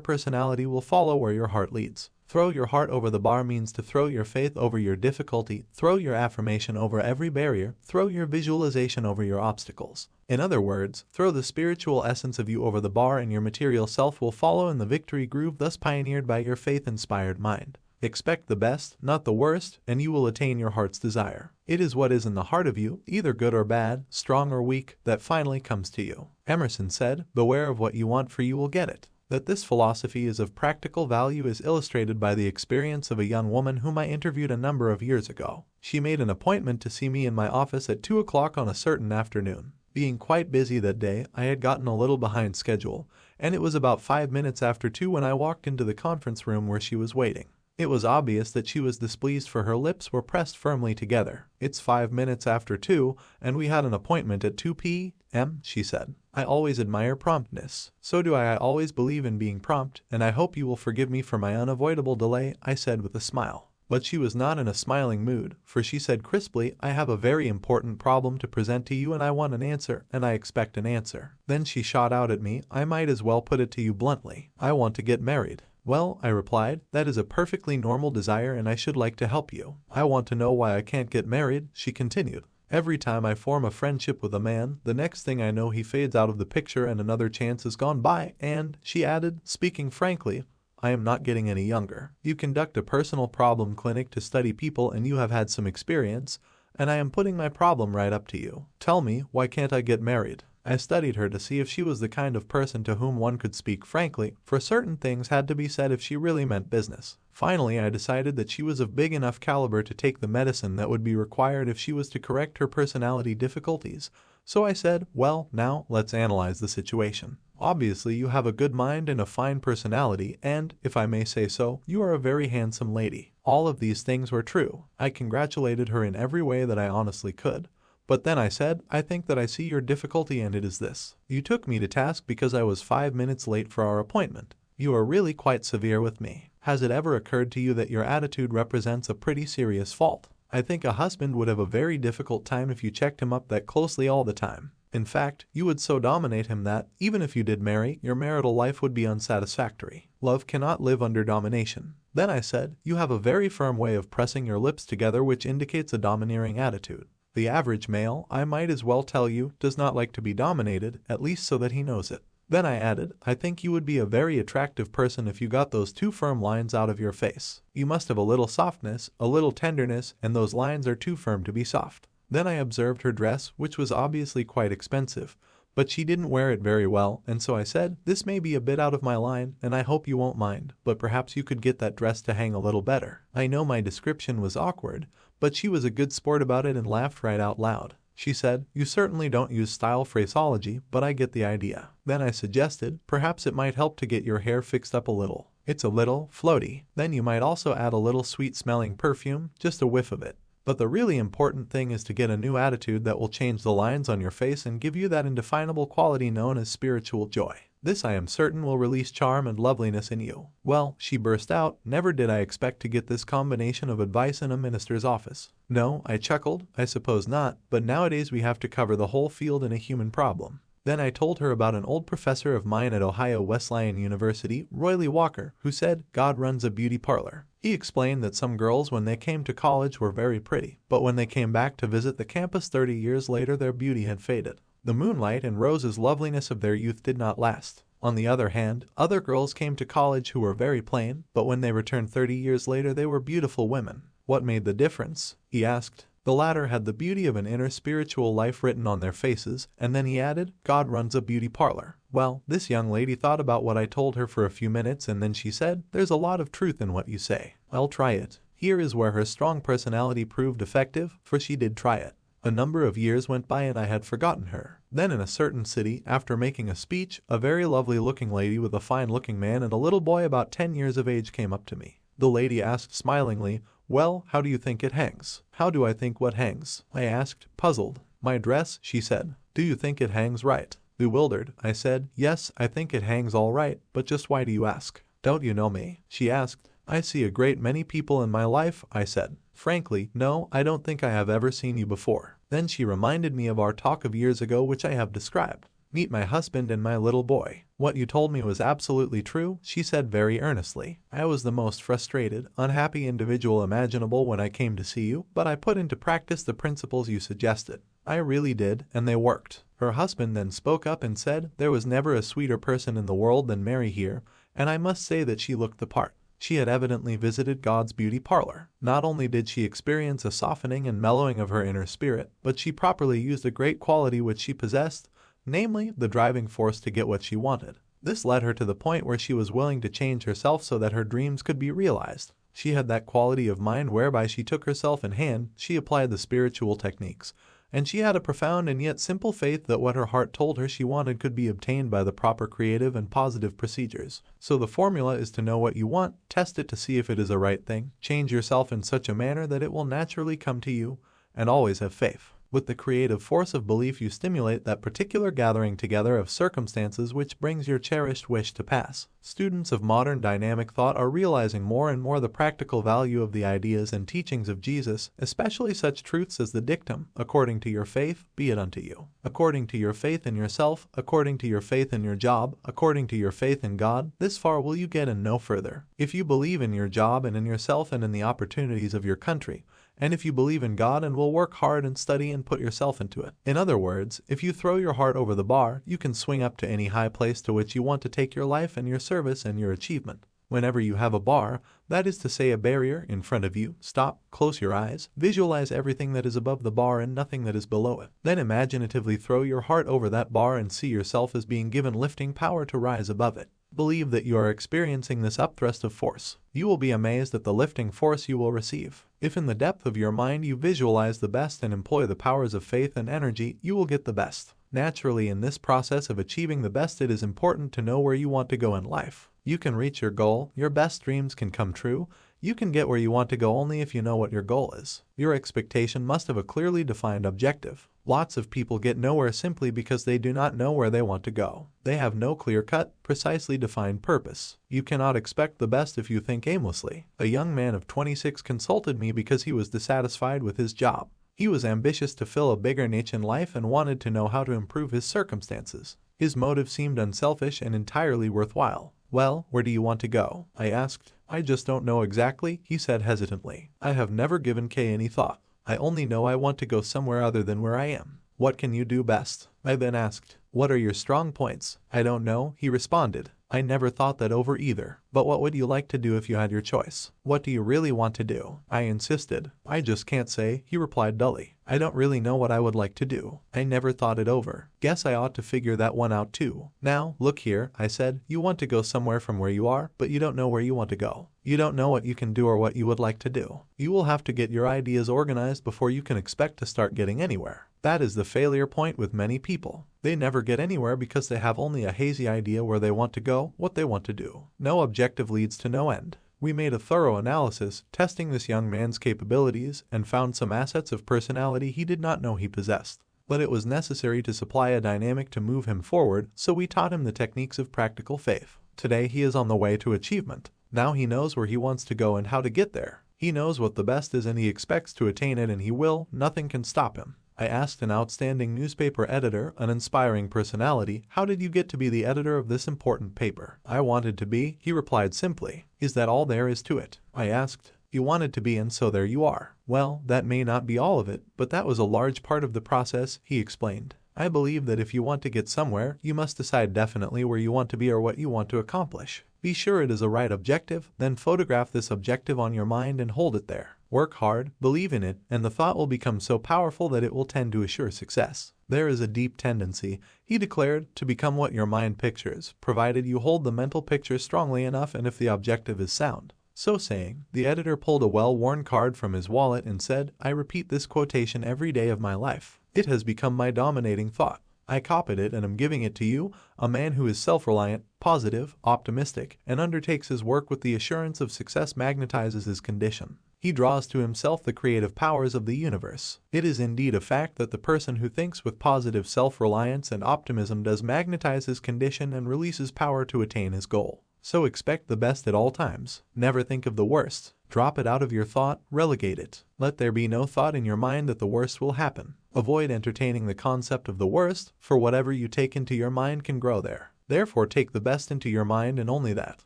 personality will follow where your heart leads. Throw your heart over the bar means to throw your faith over your difficulty, throw your affirmation over every barrier, throw your visualization over your obstacles. In other words, throw the spiritual essence of you over the bar and your material self will follow in the victory groove thus pioneered by your faith-inspired mind. Expect the best, not the worst, and you will attain your heart's desire. It is what is in the heart of you, either good or bad, strong or weak, that finally comes to you. Emerson said, "Beware of what you want, for you will get it." That this philosophy is of practical value is illustrated by the experience of a young woman whom I interviewed a number of years ago. She made an appointment to see me in my office at 2 o'clock on a certain afternoon. Being quite busy that day, I had gotten a little behind schedule, and it was about 5 minutes after 2 when I walked into the conference room where she was waiting. It was obvious that she was displeased, for her lips were pressed firmly together. "It's 5 minutes after 2, and we had an appointment at 2 p.m., she said. "I always admire promptness. So do I always believe in being prompt, and I hope you will forgive me for my unavoidable delay," I said with a smile. But she was not in a smiling mood, for she said crisply, "I have a very important problem to present to you, and I want an answer, and I expect an answer." Then she shot out at me, "I might as well put it to you bluntly. I want to get married." "Well," I replied, "that is a perfectly normal desire, and I should like to help you." "I want to know why I can't get married," she continued. "Every time I form a friendship with a man, the next thing I know he fades out of the picture and another chance has gone by, and," she added, speaking frankly, "I am not getting any younger. You conduct a personal problem clinic to study people, and you have had some experience, and I am putting my problem right up to you. Tell me, why can't I get married?" I studied her to see if she was the kind of person to whom one could speak frankly, for certain things had to be said if she really meant business. Finally, I decided that she was of big enough caliber to take the medicine that would be required if she was to correct her personality difficulties. So I said, "Well, now, let's analyze the situation. Obviously, you have a good mind and a fine personality, and, if I may say so, you are a very handsome lady." All of these things were true. I congratulated her in every way that I honestly could. But then I said, "I think that I see your difficulty, and it is this. You took me to task because I was 5 minutes late for our appointment. You are really quite severe with me. Has it ever occurred to you that your attitude represents a pretty serious fault? I think a husband would have a very difficult time if you checked him up that closely all the time. In fact, you would so dominate him that, even if you did marry, your marital life would be unsatisfactory. Love cannot live under domination." Then I said, "You have a very firm way of pressing your lips together, which indicates a domineering attitude. The average male, I might as well tell you, does not like to be dominated, at least so that he knows it." Then I added, "I think you would be a very attractive person if you got those 2 firm lines out of your face. You must have a little softness, a little tenderness, and those lines are too firm to be soft." Then I observed her dress, which was obviously quite expensive, but she didn't wear it very well, and so I said, "This may be a bit out of my line, and I hope you won't mind, but perhaps you could get that dress to hang a little better." I know my description was awkward, but she was a good sport about it and laughed right out loud. She said, "You certainly don't use style phraseology, but I get the idea." Then I suggested, "Perhaps it might help to get your hair fixed up a little. It's a little floaty. Then you might also add a little sweet-smelling perfume, just a whiff of it. But the really important thing is to get a new attitude that will change the lines on your face and give you that indefinable quality known as spiritual joy. This, I am certain, will release charm and loveliness in you." "Well," she burst out, "never did I expect to get this combination of advice in a minister's office." "No," I chuckled, "I suppose not, but nowadays we have to cover the whole field in a human problem." Then I told her about an old professor of mine at Ohio Wesleyan University, Royley Walker, who said, "God runs a beauty parlor." He explained that some girls when they came to college were very pretty, but when they came back to visit the campus 30 years later their beauty had faded. The moonlight and roses loveliness of their youth did not last. On the other hand, other girls came to college who were very plain, but when they returned 30 years later they were beautiful women. What made the difference? He asked. The latter had the beauty of an inner spiritual life written on their faces, and then he added, "God runs a beauty parlor." Well, this young lady thought about what I told her for a few minutes, and then she said, "There's a lot of truth in what you say. I'll try it." Here is where her strong personality proved effective, for she did try it. A number of years went by and I had forgotten her. Then in a certain city, after making a speech, a very lovely-looking lady with a fine-looking man and a little boy about 10 years of age came up to me. The lady asked smilingly, "Well, how do you think it hangs?" "How do I think what hangs?" I asked, puzzled. "My dress," she said. "Do you think it hangs right?" Bewildered, I said, "Yes, I think it hangs all right, but just why do you ask?" "Don't you know me?" she asked. "I see a great many people in my life," I said. "Frankly, no, I don't think I have ever seen you before." Then she reminded me of our talk of years ago which I have described. "Meet my husband and my little boy. What you told me was absolutely true," she said very earnestly. "I was the most frustrated, unhappy individual imaginable when I came to see you, but I put into practice the principles you suggested. I really did, and they worked." Her husband then spoke up and said, "There was never a sweeter person in the world than Mary here, and I must say that she looked the part." She had evidently visited God's beauty parlor. Not only did she experience a softening and mellowing of her inner spirit, but she properly used a great quality which she possessed, namely, the driving force to get what she wanted. This led her to the point where she was willing to change herself so that her dreams could be realized. She had that quality of mind whereby she took herself in hand, she applied the spiritual techniques, and she had a profound and yet simple faith that what her heart told her she wanted could be obtained by the proper creative and positive procedures. So the formula is to know what you want, test it to see if it is a right thing, change yourself in such a manner that it will naturally come to you, and always have faith. With the creative force of belief you stimulate that particular gathering together of circumstances which brings your cherished wish to pass. Students of modern dynamic thought are realizing more and more the practical value of the ideas and teachings of Jesus, especially such truths as the dictum, according to your faith, be it unto you. According to your faith in yourself, according to your faith in your job, according to your faith in God, this far will you get and no further. If you believe in your job and in yourself and in the opportunities of your country, and if you believe in God and will work hard and study and put yourself into it. In other words, if you throw your heart over the bar, you can swing up to any high place to which you want to take your life and your service and your achievement. Whenever you have a bar, that is to say a barrier, in front of you, stop, close your eyes, visualize everything that is above the bar and nothing that is below it. Then imaginatively throw your heart over that bar and see yourself as being given lifting power to rise above it. Believe that you are experiencing this upthrust of force. You will be amazed at the lifting force you will receive. If in the depth of your mind you visualize the best and employ the powers of faith and energy, you will get the best. Naturally, in this process of achieving the best, it is important to know where you want to go in life. You can reach your goal, your best dreams can come true. You can get where you want to go only if you know what your goal is. Your expectation must have a clearly defined objective. Lots of people get nowhere simply because they do not know where they want to go. They have no clear-cut, precisely defined purpose. You cannot expect the best if you think aimlessly. A young man of 26 consulted me because he was dissatisfied with his job. He was ambitious to fill a bigger niche in life and wanted to know how to improve his circumstances. His motive seemed unselfish and entirely worthwhile. "Well, where do you want to go?" I asked. "I just don't know exactly," he said hesitantly. "I have never given any thought. I only know I want to go somewhere other than where I am." "What can you do best?" I then asked. "What are your strong points?" "I don't know," he responded. "I never thought that over either. But what would you like to do if you had your choice? What do you really want to do?" I insisted. "I just can't say," he replied dully. "I don't really know what I would like to do. I never thought it over. Guess I ought to figure that one out too." "Now, look here," I said, "you want to go somewhere from where you are, but you don't know where you want to go. You don't know what you can do or what you would like to do. You will have to get your ideas organized before you can expect to start getting anywhere." That is the failure point with many people. They never get anywhere because they have only a hazy idea where they want to go, what they want to do. No objective leads to no end. We made a thorough analysis, testing this young man's capabilities, and found some assets of personality he did not know he possessed. But it was necessary to supply a dynamic to move him forward, so we taught him the techniques of practical faith. Today he is on the way to achievement. Now he knows where he wants to go and how to get there. He knows what the best is and he expects to attain it, and he will. Nothing can stop him. I asked an outstanding newspaper editor, an inspiring personality, "How did you get to be the editor of this important paper?" "I wanted to be," he replied simply. "Is that all there is to it?" I asked. "You wanted to be, and so there you are." "Well, that may not be all of it, but that was a large part of the process," he explained. "I believe that if you want to get somewhere, you must decide definitely where you want to be or what you want to accomplish. Be sure it is a right objective, then photograph this objective on your mind and hold it there. Work hard, believe in it, and the thought will become so powerful that it will tend to assure success. There is a deep tendency," he declared, "to become what your mind pictures, provided you hold the mental picture strongly enough and if the objective is sound." So saying, the editor pulled a well-worn card from his wallet and said, "I repeat this quotation every day of my life. It has become my dominating thought. I copied it and am giving it to you, a man who is self-reliant, positive, optimistic, and undertakes his work with the assurance of success magnetizes his condition. He draws to himself the creative powers of the universe. It is indeed a fact that the person who thinks with positive self-reliance and optimism does magnetize his condition and releases power to attain his goal. So expect the best at all times. Never think of the worst. Drop it out of your thought, relegate it. Let there be no thought in your mind that the worst will happen. Avoid entertaining the concept of the worst, for whatever you take into your mind can grow there. Therefore take the best into your mind and only that.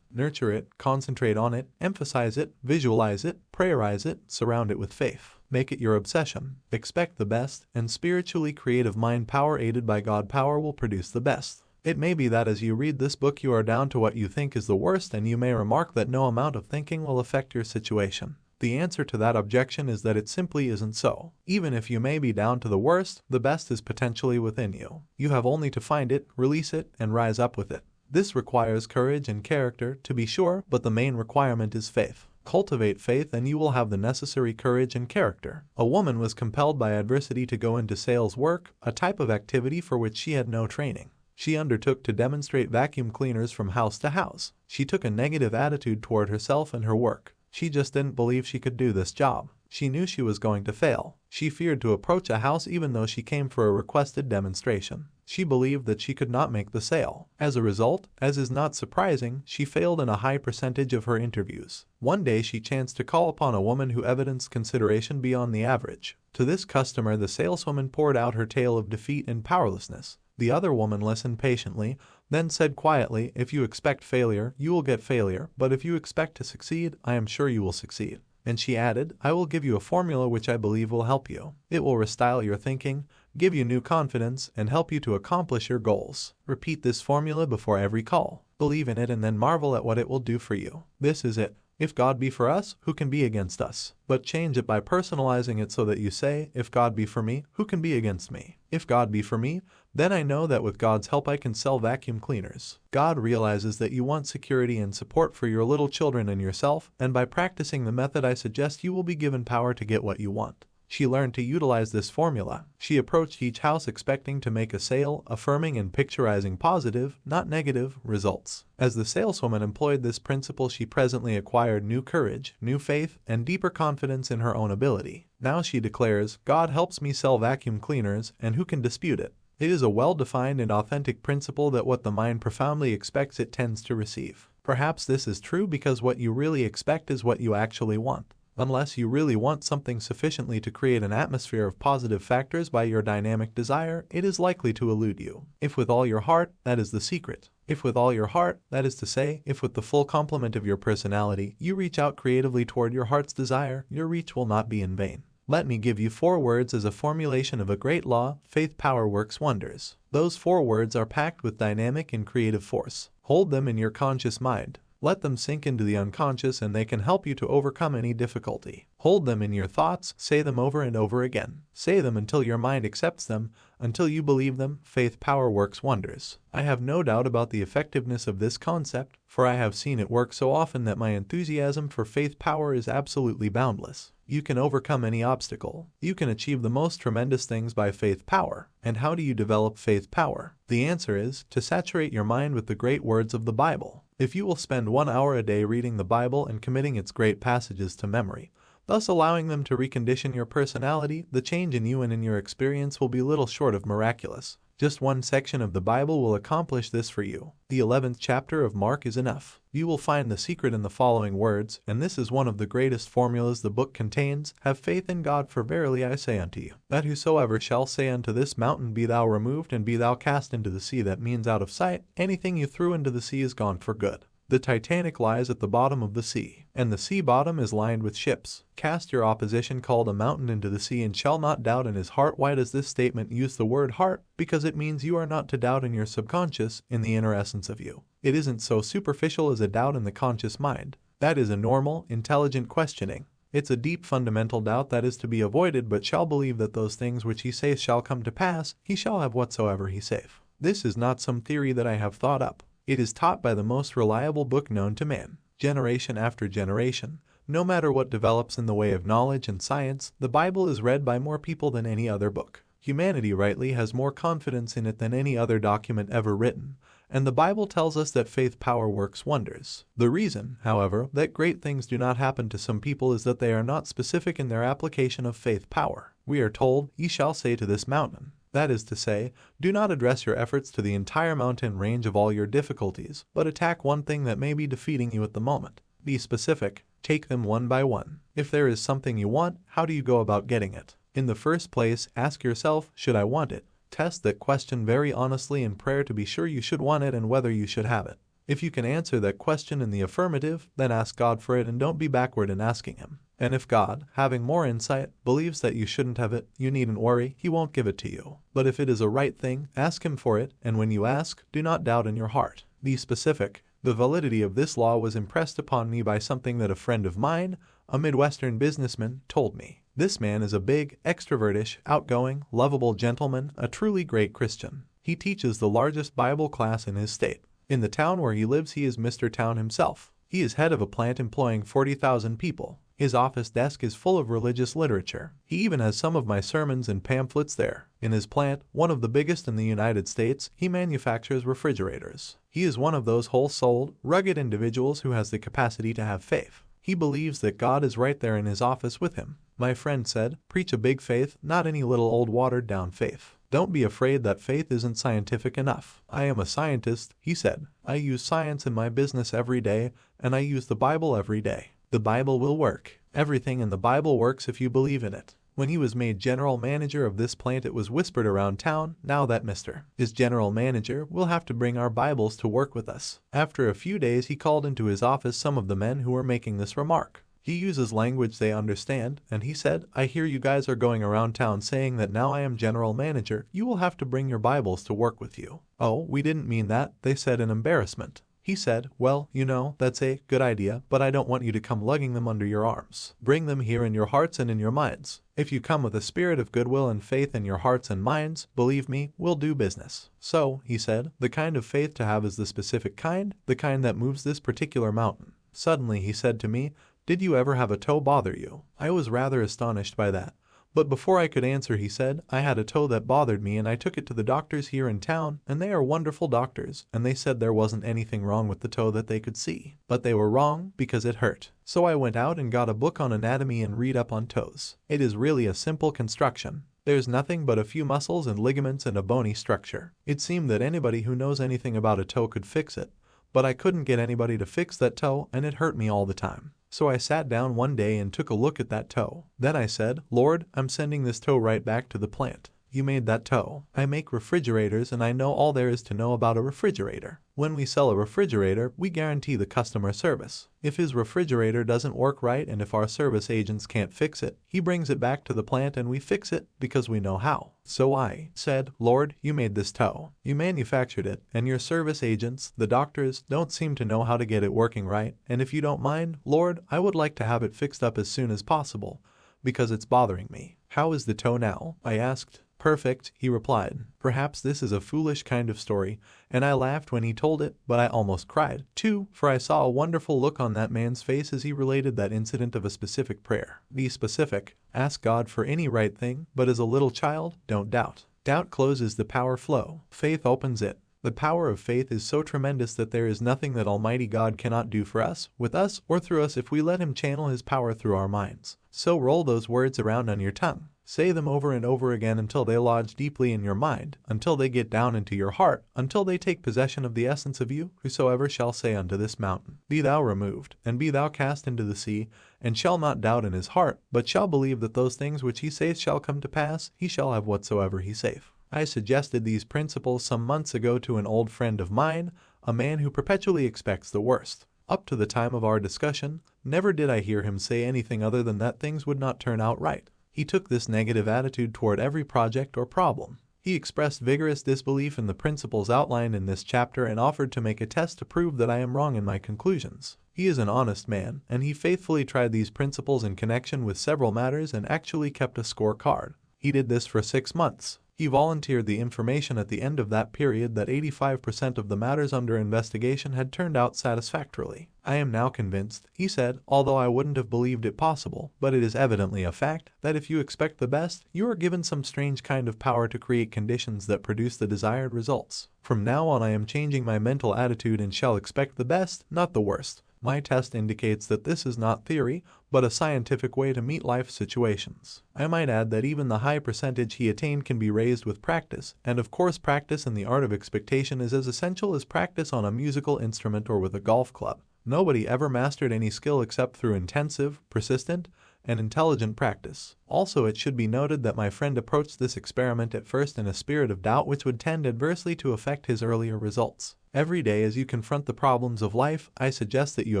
Nurture it, concentrate on it, emphasize it, visualize it, prayerize it, surround it with faith. Make it your obsession. Expect the best, and spiritually creative mind power aided by God power will produce the best. It may be that as you read this book you are down to what you think is the worst, and you may remark that no amount of thinking will affect your situation. The answer to that objection is that it simply isn't so. Even if you may be down to the worst, the best is potentially within you. You have only to find it, release it, and rise up with it. This requires courage and character, to be sure, but the main requirement is faith. Cultivate faith and you will have the necessary courage and character. A woman was compelled by adversity to go into sales work, a type of activity for which she had no training. She undertook to demonstrate vacuum cleaners from house to house. She took a negative attitude toward herself and her work. She just didn't believe she could do this job. She knew she was going to fail. She feared to approach a house even though she came for a requested demonstration. She believed that she could not make the sale. As a result, as is not surprising, she failed in a high percentage of her interviews. One day she chanced to call upon a woman who evidenced consideration beyond the average. To this customer the saleswoman poured out her tale of defeat and powerlessness. The other woman listened patiently, then said quietly, "If you expect failure, you will get failure, but if you expect to succeed, I am sure you will succeed." And she added, "I will give you a formula which I believe will help you. It will restyle your thinking, give you new confidence, and help you to accomplish your goals. Repeat this formula before every call. Believe in it and then marvel at what it will do for you. This is it. If God be for us, who can be against us? But change it by personalizing it so that you say, if God be for me, who can be against me? If God be for me, then I know that with God's help I can sell vacuum cleaners." God realizes that you want security and support for your little children and yourself, and by practicing the method I suggest you will be given power to get what you want. She learned to utilize this formula. She approached each house expecting to make a sale, affirming and picturizing positive, not negative, results. As the saleswoman employed this principle, she presently acquired new courage, new faith, and deeper confidence in her own ability. Now she declares, "God helps me sell vacuum cleaners, and who can dispute it?" It is a well-defined and authentic principle that what the mind profoundly expects it tends to receive. Perhaps this is true because what you really expect is what you actually want. Unless you really want something sufficiently to create an atmosphere of positive factors by your dynamic desire, it is likely to elude you. If with all your heart, that is the secret. If with all your heart, that is to say, if with the full complement of your personality, you reach out creatively toward your heart's desire, your reach will not be in vain. Let me give you 4 words as a formulation of a great law: faith power works wonders. Those 4 words are packed with dynamic and creative force. Hold them in your conscious mind. Let them sink into the unconscious and they can help you to overcome any difficulty. Hold them in your thoughts, say them over and over again. Say them until your mind accepts them, until you believe them. Faith power works wonders. I have no doubt about the effectiveness of this concept, for I have seen it work so often that my enthusiasm for faith power is absolutely boundless. You can overcome any obstacle. You can achieve the most tremendous things by faith power. And how do you develop faith power? The answer is to saturate your mind with the great words of the Bible. If you will spend 1 hour a day reading the Bible and committing its great passages to memory, thus allowing them to recondition your personality, the change in you and in your experience will be little short of miraculous. Just one section of the Bible will accomplish this for you. The 11th chapter of Mark is enough. You will find the secret in the following words, and this is one of the greatest formulas the book contains: "Have faith in God, for verily I say unto you, that whosoever shall say unto this mountain, Be thou removed, and be thou cast into the sea," that means out of sight, anything you threw into the sea is gone for good. The Titanic lies at the bottom of the sea, and the sea bottom is lined with ships. Cast your opposition called a mountain into the sea, and shall not doubt in his heart. Why does this statement use the word heart? Because it means you are not to doubt in your subconscious, in the inner essence of you. It isn't so superficial as a doubt in the conscious mind. That is a normal, intelligent questioning. It's a deep fundamental doubt that is to be avoided, but shall believe that those things which he saith shall come to pass, he shall have whatsoever he saith. This is not some theory that I have thought up. It is taught by the most reliable book known to man. Generation after generation, no matter what develops in the way of knowledge and science, the Bible is read by more people than any other book. Humanity rightly has more confidence in it than any other document ever written, and the Bible tells us that faith power works wonders. The reason, however, that great things do not happen to some people is that they are not specific in their application of faith power. We are told, "Ye shall say to this mountain." That is to say, do not address your efforts to the entire mountain range of all your difficulties, but attack one thing that may be defeating you at the moment. Be specific. Take them one by one. If there is something you want, how do you go about getting it? In the first place, ask yourself, should I want it? Test that question very honestly in prayer to be sure you should want it and whether you should have it. If you can answer that question in the affirmative, then ask God for it and don't be backward in asking Him. And if God, having more insight, believes that you shouldn't have it, you needn't worry, He won't give it to you. But if it is a right thing, ask Him for it, and when you ask, do not doubt in your heart. Be specific. The validity of this law was impressed upon me by something that a friend of mine, a Midwestern businessman, told me. This man is a big, extrovertish, outgoing, lovable gentleman, a truly great Christian. He teaches the largest Bible class in his state. In the town where he lives, he is Mr. Town himself. He is head of a plant employing 40,000 people. His office desk is full of religious literature. He even has some of my sermons and pamphlets there. In his plant, one of the biggest in the United States, he manufactures refrigerators. He is one of those whole-souled, rugged individuals who has the capacity to have faith. He believes that God is right there in his office with him. My friend said, preach a big faith, not any little old watered-down faith. Don't be afraid that faith isn't scientific enough. I am a scientist, he said. I use science in my business every day, and I use the Bible every day. The Bible will work. Everything in the Bible works if you believe in it. When he was made general manager of this plant, it was whispered around town, now that Mr. is general manager, we'll have to bring our Bibles to work with us. After a few days, he called into his office some of the men who were making this remark. He uses language they understand, and he said, I hear you guys are going around town saying that now I am general manager, you will have to bring your Bibles to work with you. Oh, we didn't mean that, they said in embarrassment. He said, well, you know, that's a good idea, but I don't want you to come lugging them under your arms. Bring them here in your hearts and in your minds. If you come with a spirit of goodwill and faith in your hearts and minds, believe me, we'll do business. So, he said, the kind of faith to have is the specific kind, the kind that moves this particular mountain. Suddenly he said to me, did you ever have a toe bother you? I was rather astonished by that. But before I could answer, he said, I had a toe that bothered me and I took it to the doctors here in town, and they are wonderful doctors, and they said there wasn't anything wrong with the toe that they could see. But they were wrong because it hurt. So I went out and got a book on anatomy and read up on toes. It is really a simple construction. There's nothing but a few muscles and ligaments and a bony structure. It seemed that anybody who knows anything about a toe could fix it, but I couldn't get anybody to fix that toe, and it hurt me all the time. So I sat down one day and took a look at that toe. Then I said, Lord, I'm sending this toe right back to the plant. You made that toe. I make refrigerators and I know all there is to know about a refrigerator. When we sell a refrigerator, we guarantee the customer service. If his refrigerator doesn't work right and if our service agents can't fix it, he brings it back to the plant and we fix it because we know how. So I said, Lord, you made this toe. You manufactured it, and your service agents, the doctors, don't seem to know how to get it working right. And if you don't mind, Lord, I would like to have it fixed up as soon as possible, because it's bothering me. How is the toe now? I asked. Perfect, he replied. Perhaps this is a foolish kind of story, and I laughed when he told it, but I almost cried, too, for I saw a wonderful look on that man's face as he related that incident of a specific prayer. Be specific. Ask God for any right thing, but as a little child, don't doubt. Doubt closes the power flow. Faith opens it. The power of faith is so tremendous that there is nothing that Almighty God cannot do for us, with us, or through us if we let Him channel His power through our minds. So roll those words around on your tongue. Say them over and over again until they lodge deeply in your mind, until they get down into your heart, until they take possession of the essence of you. Whosoever shall say unto this mountain, Be thou removed, and be thou cast into the sea, and shall not doubt in his heart, but shall believe that those things which he saith shall come to pass, he shall have whatsoever he saith. I suggested these principles some months ago to an old friend of mine, a man who perpetually expects the worst. Up to the time of our discussion, never did I hear him say anything other than that things would not turn out right. He took this negative attitude toward every project or problem. He expressed vigorous disbelief in the principles outlined in this chapter and offered to make a test to prove that I am wrong in my conclusions. He is an honest man, and he faithfully tried these principles in connection with several matters and actually kept a scorecard. He did this for 6 months. He volunteered the information at the end of that period that 85% of the matters under investigation had turned out satisfactorily. I am now convinced, he said, although I wouldn't have believed it possible, but it is evidently a fact, that if you expect the best, you are given some strange kind of power to create conditions that produce the desired results. From now on I am changing my mental attitude and shall expect the best, not the worst. My test indicates that this is not theory, but a scientific way to meet life situations. I might add that even the high percentage he attained can be raised with practice, and of course practice in the art of expectation is as essential as practice on a musical instrument or with a golf club. Nobody ever mastered any skill except through intensive, persistent, and intelligent practice. Also, it should be noted that my friend approached this experiment at first in a spirit of doubt which would tend adversely to affect his earlier results. Every day as you confront the problems of life, I suggest that you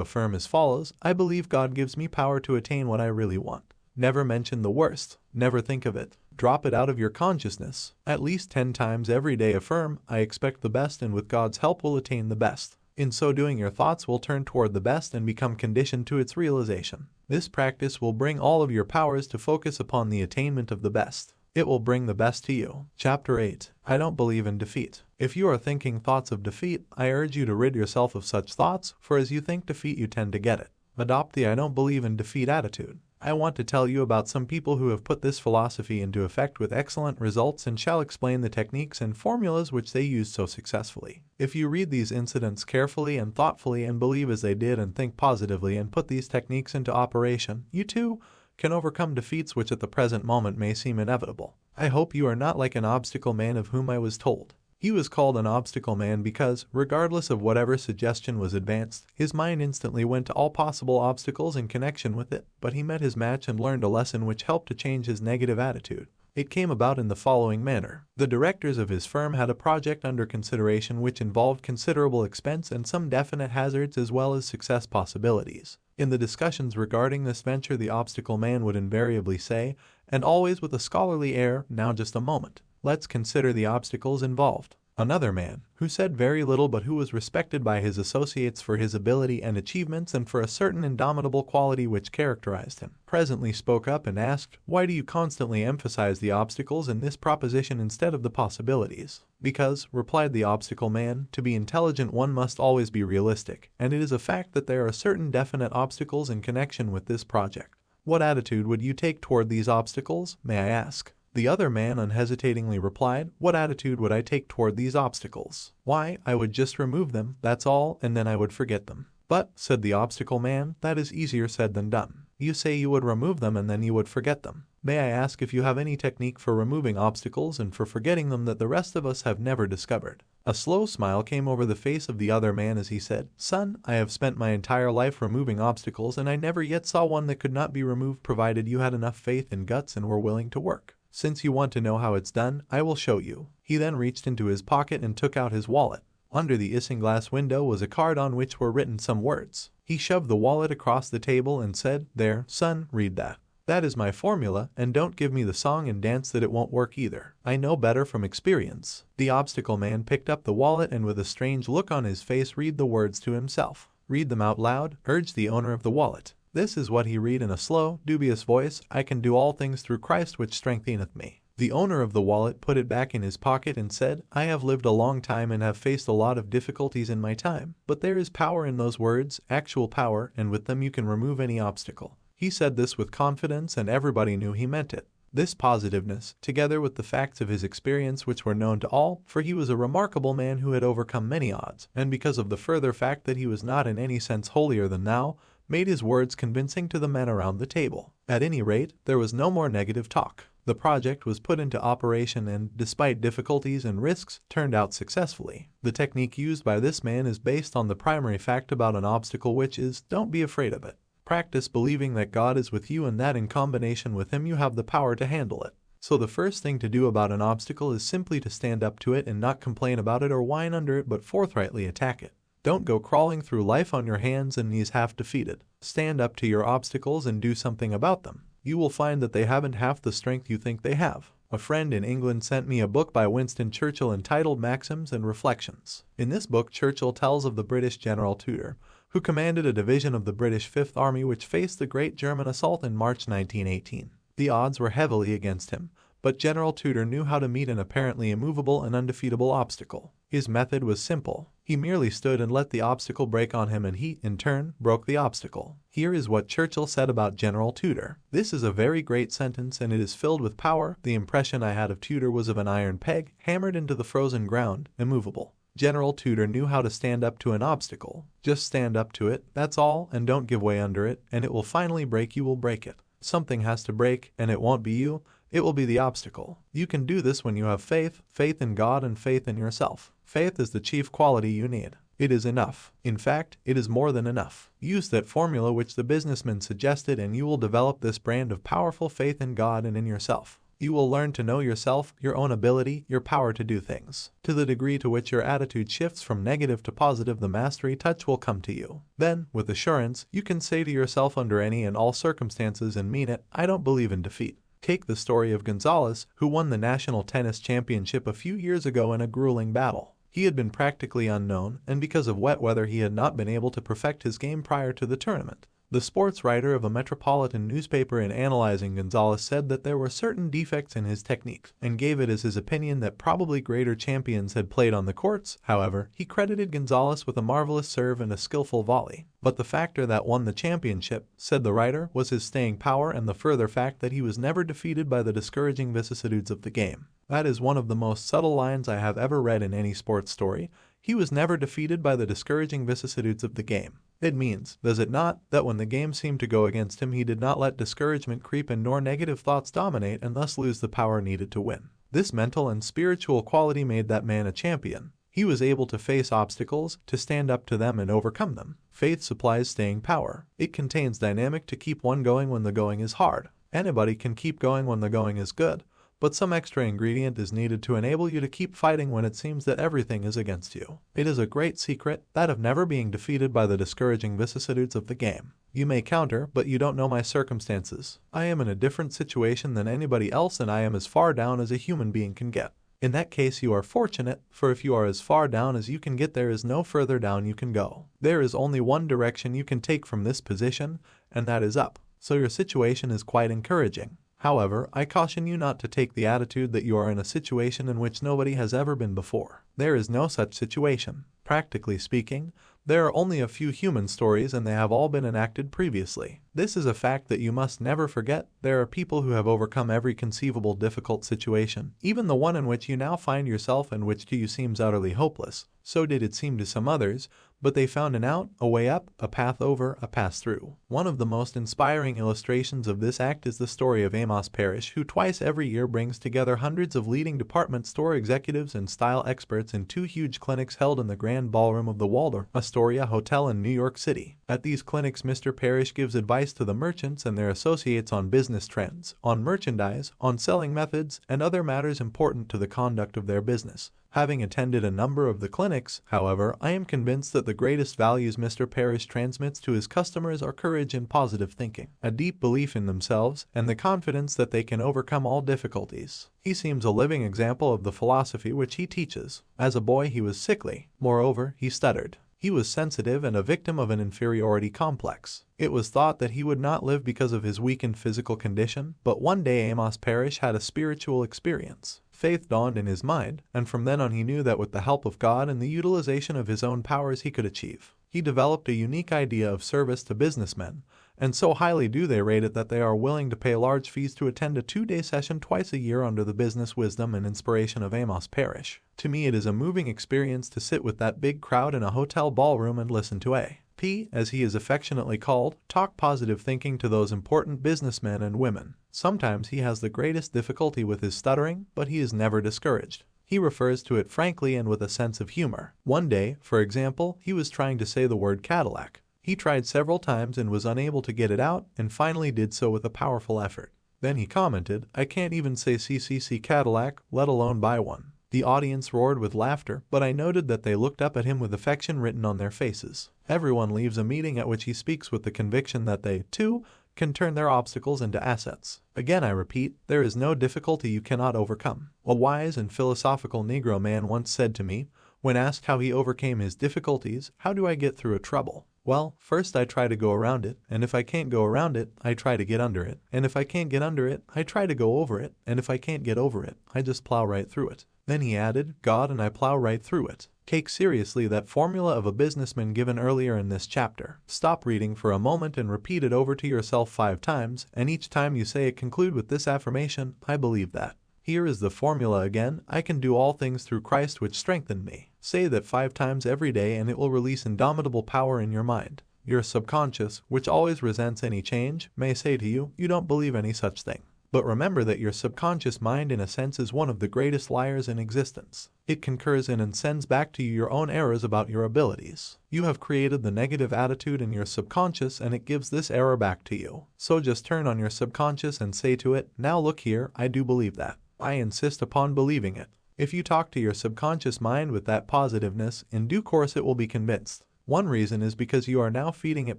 affirm as follows: I believe God gives me power to attain what I really want. Never mention the worst. Never think of it. Drop it out of your consciousness. At least 10 times every day affirm, I expect the best and with God's help will attain the best. In so doing, your thoughts will turn toward the best and become conditioned to its realization. This practice will bring all of your powers to focus upon the attainment of the best. It will bring the best to you. Chapter 8. I don't believe in defeat. If you are thinking thoughts of defeat, I urge you to rid yourself of such thoughts, for as you think defeat you tend to get it. Adopt the I don't believe in defeat attitude. I want to tell you about some people who have put this philosophy into effect with excellent results and shall explain the techniques and formulas which they used so successfully. If you read these incidents carefully and thoughtfully and believe as they did and think positively and put these techniques into operation, you too can overcome defeats which at the present moment may seem inevitable. I hope you are not like an obstacle man of whom I was told. He was called an obstacle man because, regardless of whatever suggestion was advanced, his mind instantly went to all possible obstacles in connection with it, but he met his match and learned a lesson which helped to change his negative attitude. It came about in the following manner. The directors of his firm had a project under consideration which involved considerable expense and some definite hazards as well as success possibilities. In the discussions regarding this venture, the obstacle man would invariably say, and always with a scholarly air, now just a moment. Let's consider the obstacles involved. Another man, who said very little but who was respected by his associates for his ability and achievements and for a certain indomitable quality which characterized him, presently spoke up and asked, "Why do you constantly emphasize the obstacles in this proposition instead of the possibilities?" "Because," replied the obstacle man, "to be intelligent one must always be realistic, and it is a fact that there are certain definite obstacles in connection with this project." "What attitude would you take toward these obstacles, may I ask?" The other man unhesitatingly replied, "What attitude would I take toward these obstacles? Why, I would just remove them, that's all, and then I would forget them." "But," said the obstacle man, "that is easier said than done. You say you would remove them and then you would forget them. May I ask if you have any technique for removing obstacles and for forgetting them that the rest of us have never discovered?" A slow smile came over the face of the other man as he said, "Son, I have spent my entire life removing obstacles and I never yet saw one that could not be removed provided you had enough faith and guts and were willing to work. Since you want to know how it's done, I will show you." He then reached into his pocket and took out his wallet. Under the isinglass window was a card on which were written some words. He shoved the wallet across the table and said, "There, son, read that. That is my formula, and don't give me the song and dance that it won't work either. I know better from experience." The obstacle man picked up the wallet and with a strange look on his face read the words to himself. "Read them out loud," urged the owner of the wallet. This is what he read in a slow, dubious voice: "I can do all things through Christ which strengtheneth me." The owner of the wallet put it back in his pocket and said, "I have lived a long time and have faced a lot of difficulties in my time, but there is power in those words, actual power, and with them you can remove any obstacle." He said this with confidence and everybody knew he meant it. This positiveness, together with the facts of his experience which were known to all, for he was a remarkable man who had overcome many odds, and because of the further fact that he was not in any sense holier than thou, made his words convincing to the men around the table. At any rate, there was no more negative talk. The project was put into operation and, despite difficulties and risks, turned out successfully. The technique used by this man is based on the primary fact about an obstacle, which is, don't be afraid of it. Practice believing that God is with you and that in combination with Him you have the power to handle it. So the first thing to do about an obstacle is simply to stand up to it and not complain about it or whine under it, but forthrightly attack it. Don't go crawling through life on your hands and knees half defeated. Stand up to your obstacles and do something about them. You will find that they haven't half the strength you think they have. A friend in England sent me a book by Winston Churchill entitled Maxims and Reflections. In this book, Churchill tells of the British General Tudor, who commanded a division of the British Fifth Army which faced the great German assault in March 1918. The odds were heavily against him, but General Tudor knew how to meet an apparently immovable and undefeatable obstacle. His method was simple. He merely stood and let the obstacle break on him, and he, in turn, broke the obstacle. Here is what Churchill said about General Tudor. This is a very great sentence, and it is filled with power. The impression I had of Tudor was of an iron peg, hammered into the frozen ground, immovable. General Tudor knew how to stand up to an obstacle. Just stand up to it, that's all, and don't give way under it, and it will finally break. You will break it. Something has to break, and it won't be you. It will be the obstacle. You can do this when you have faith in God and faith in yourself. Faith is the chief quality you need. It is enough. In fact, it is more than enough. Use that formula which the businessman suggested and you will develop this brand of powerful faith in God and in yourself. You will learn to know yourself, your own ability, your power to do things. To the degree to which your attitude shifts from negative to positive, the mastery touch will come to you. Then, with assurance, you can say to yourself under any and all circumstances and mean it, I don't believe in defeat. Take the story of Gonzalez, who won the national tennis championship a few years ago in a grueling battle. He had been practically unknown, and because of wet weather he had not been able to perfect his game prior to the tournament. The sports writer of a metropolitan newspaper, in analyzing Gonzalez, said that there were certain defects in his technique, and gave it as his opinion that probably greater champions had played on the courts. However, he credited Gonzalez with a marvelous serve and a skillful volley. But the factor that won the championship, said the writer, was his staying power and the further fact that he was never defeated by the discouraging vicissitudes of the game. That is one of the most subtle lines I have ever read in any sports story. He was never defeated by the discouraging vicissitudes of the game. It means, does it not, that when the game seemed to go against him he did not let discouragement creep in nor negative thoughts dominate and thus lose the power needed to win. This mental and spiritual quality made that man a champion. He was able to face obstacles, to stand up to them and overcome them. Faith supplies staying power. It contains dynamic to keep one going when the going is hard. Anybody can keep going when the going is good, but some extra ingredient is needed to enable you to keep fighting when it seems that everything is against you. It is a great secret, that of never being defeated by the discouraging vicissitudes of the game. You may counter, but you don't know my circumstances. I am in a different situation than anybody else and I am as far down as a human being can get. In that case you are fortunate, for if you are as far down as you can get, there is no further down you can go. There is only one direction you can take from this position, and that is up. So your situation is quite encouraging. However, I caution you not to take the attitude that you are in a situation in which nobody has ever been before. There is no such situation. Practically speaking, there are only a few human stories and they have all been enacted previously. This is a fact that you must never forget. There are people who have overcome every conceivable difficult situation, even the one in which you now find yourself and which to you seems utterly hopeless. So did it seem to some others, but they found an out, a way up, a path over, a pass through. One of the most inspiring illustrations of this act is the story of Amos Parrish, who twice every year brings together hundreds of leading department store executives and style experts in two huge clinics held in the Grand Ballroom of the Waldorf Astoria Hotel in New York City. At these clinics, Mr. Parrish gives advice to the merchants and their associates on business trends, on merchandise, on selling methods, and other matters important to the conduct of their business. Having attended a number of the clinics, however, I am convinced that the greatest values Mr. Parrish transmits to his customers are courage and positive thinking, a deep belief in themselves, and the confidence that they can overcome all difficulties. He seems a living example of the philosophy which he teaches. As a boy he was sickly. Moreover, he stuttered. He was sensitive and a victim of an inferiority complex. It was thought that he would not live because of his weakened physical condition, but one day Amos Parrish had a spiritual experience. Faith dawned in his mind, and from then on he knew that with the help of God and the utilization of his own powers he could achieve. He developed a unique idea of service to businessmen, and so highly do they rate it that they are willing to pay large fees to attend a 2-day session twice a year under the business wisdom and inspiration of Amos Parrish. To me it is a moving experience to sit with that big crowd in a hotel ballroom and listen to A.P., as he is affectionately called, talk positive thinking to those important businessmen and women. Sometimes he has the greatest difficulty with his stuttering, but he is never discouraged. He refers to it frankly and with a sense of humor. One day, for example, he was trying to say the word Cadillac. He tried several times and was unable to get it out, and finally did so with a powerful effort. Then he commented, I can't even say CCC Cadillac, let alone buy one. The audience roared with laughter, but I noted that they looked up at him with affection written on their faces. Everyone leaves a meeting at which he speaks with the conviction that they, too, can turn their obstacles into assets. Again I repeat, there is no difficulty you cannot overcome. A wise and philosophical Negro man once said to me, when asked how he overcame his difficulties, how do I get through a trouble? Well, first I try to go around it, and if I can't go around it, I try to get under it, and if I can't get under it, I try to go over it, and if I can't get over it, I just plow right through it. Then he added, God and I plow right through it. Take seriously that formula of a businessman given earlier in this chapter. Stop reading for a moment and repeat it over to yourself 5 times, and each time you say it conclude with this affirmation, I believe that. Here is the formula again, I can do all things through Christ which strengthened me. Say that 5 times every day and it will release indomitable power in your mind. Your subconscious, which always resents any change, may say to you, you don't believe any such thing. But remember that your subconscious mind in a sense is one of the greatest liars in existence. It concurs in and sends back to you your own errors about your abilities. You have created the negative attitude in your subconscious and it gives this error back to you. So just turn on your subconscious and say to it, now look here, I do believe that. I insist upon believing it. If you talk to your subconscious mind with that positiveness, in due course it will be convinced. One reason is because you are now feeding it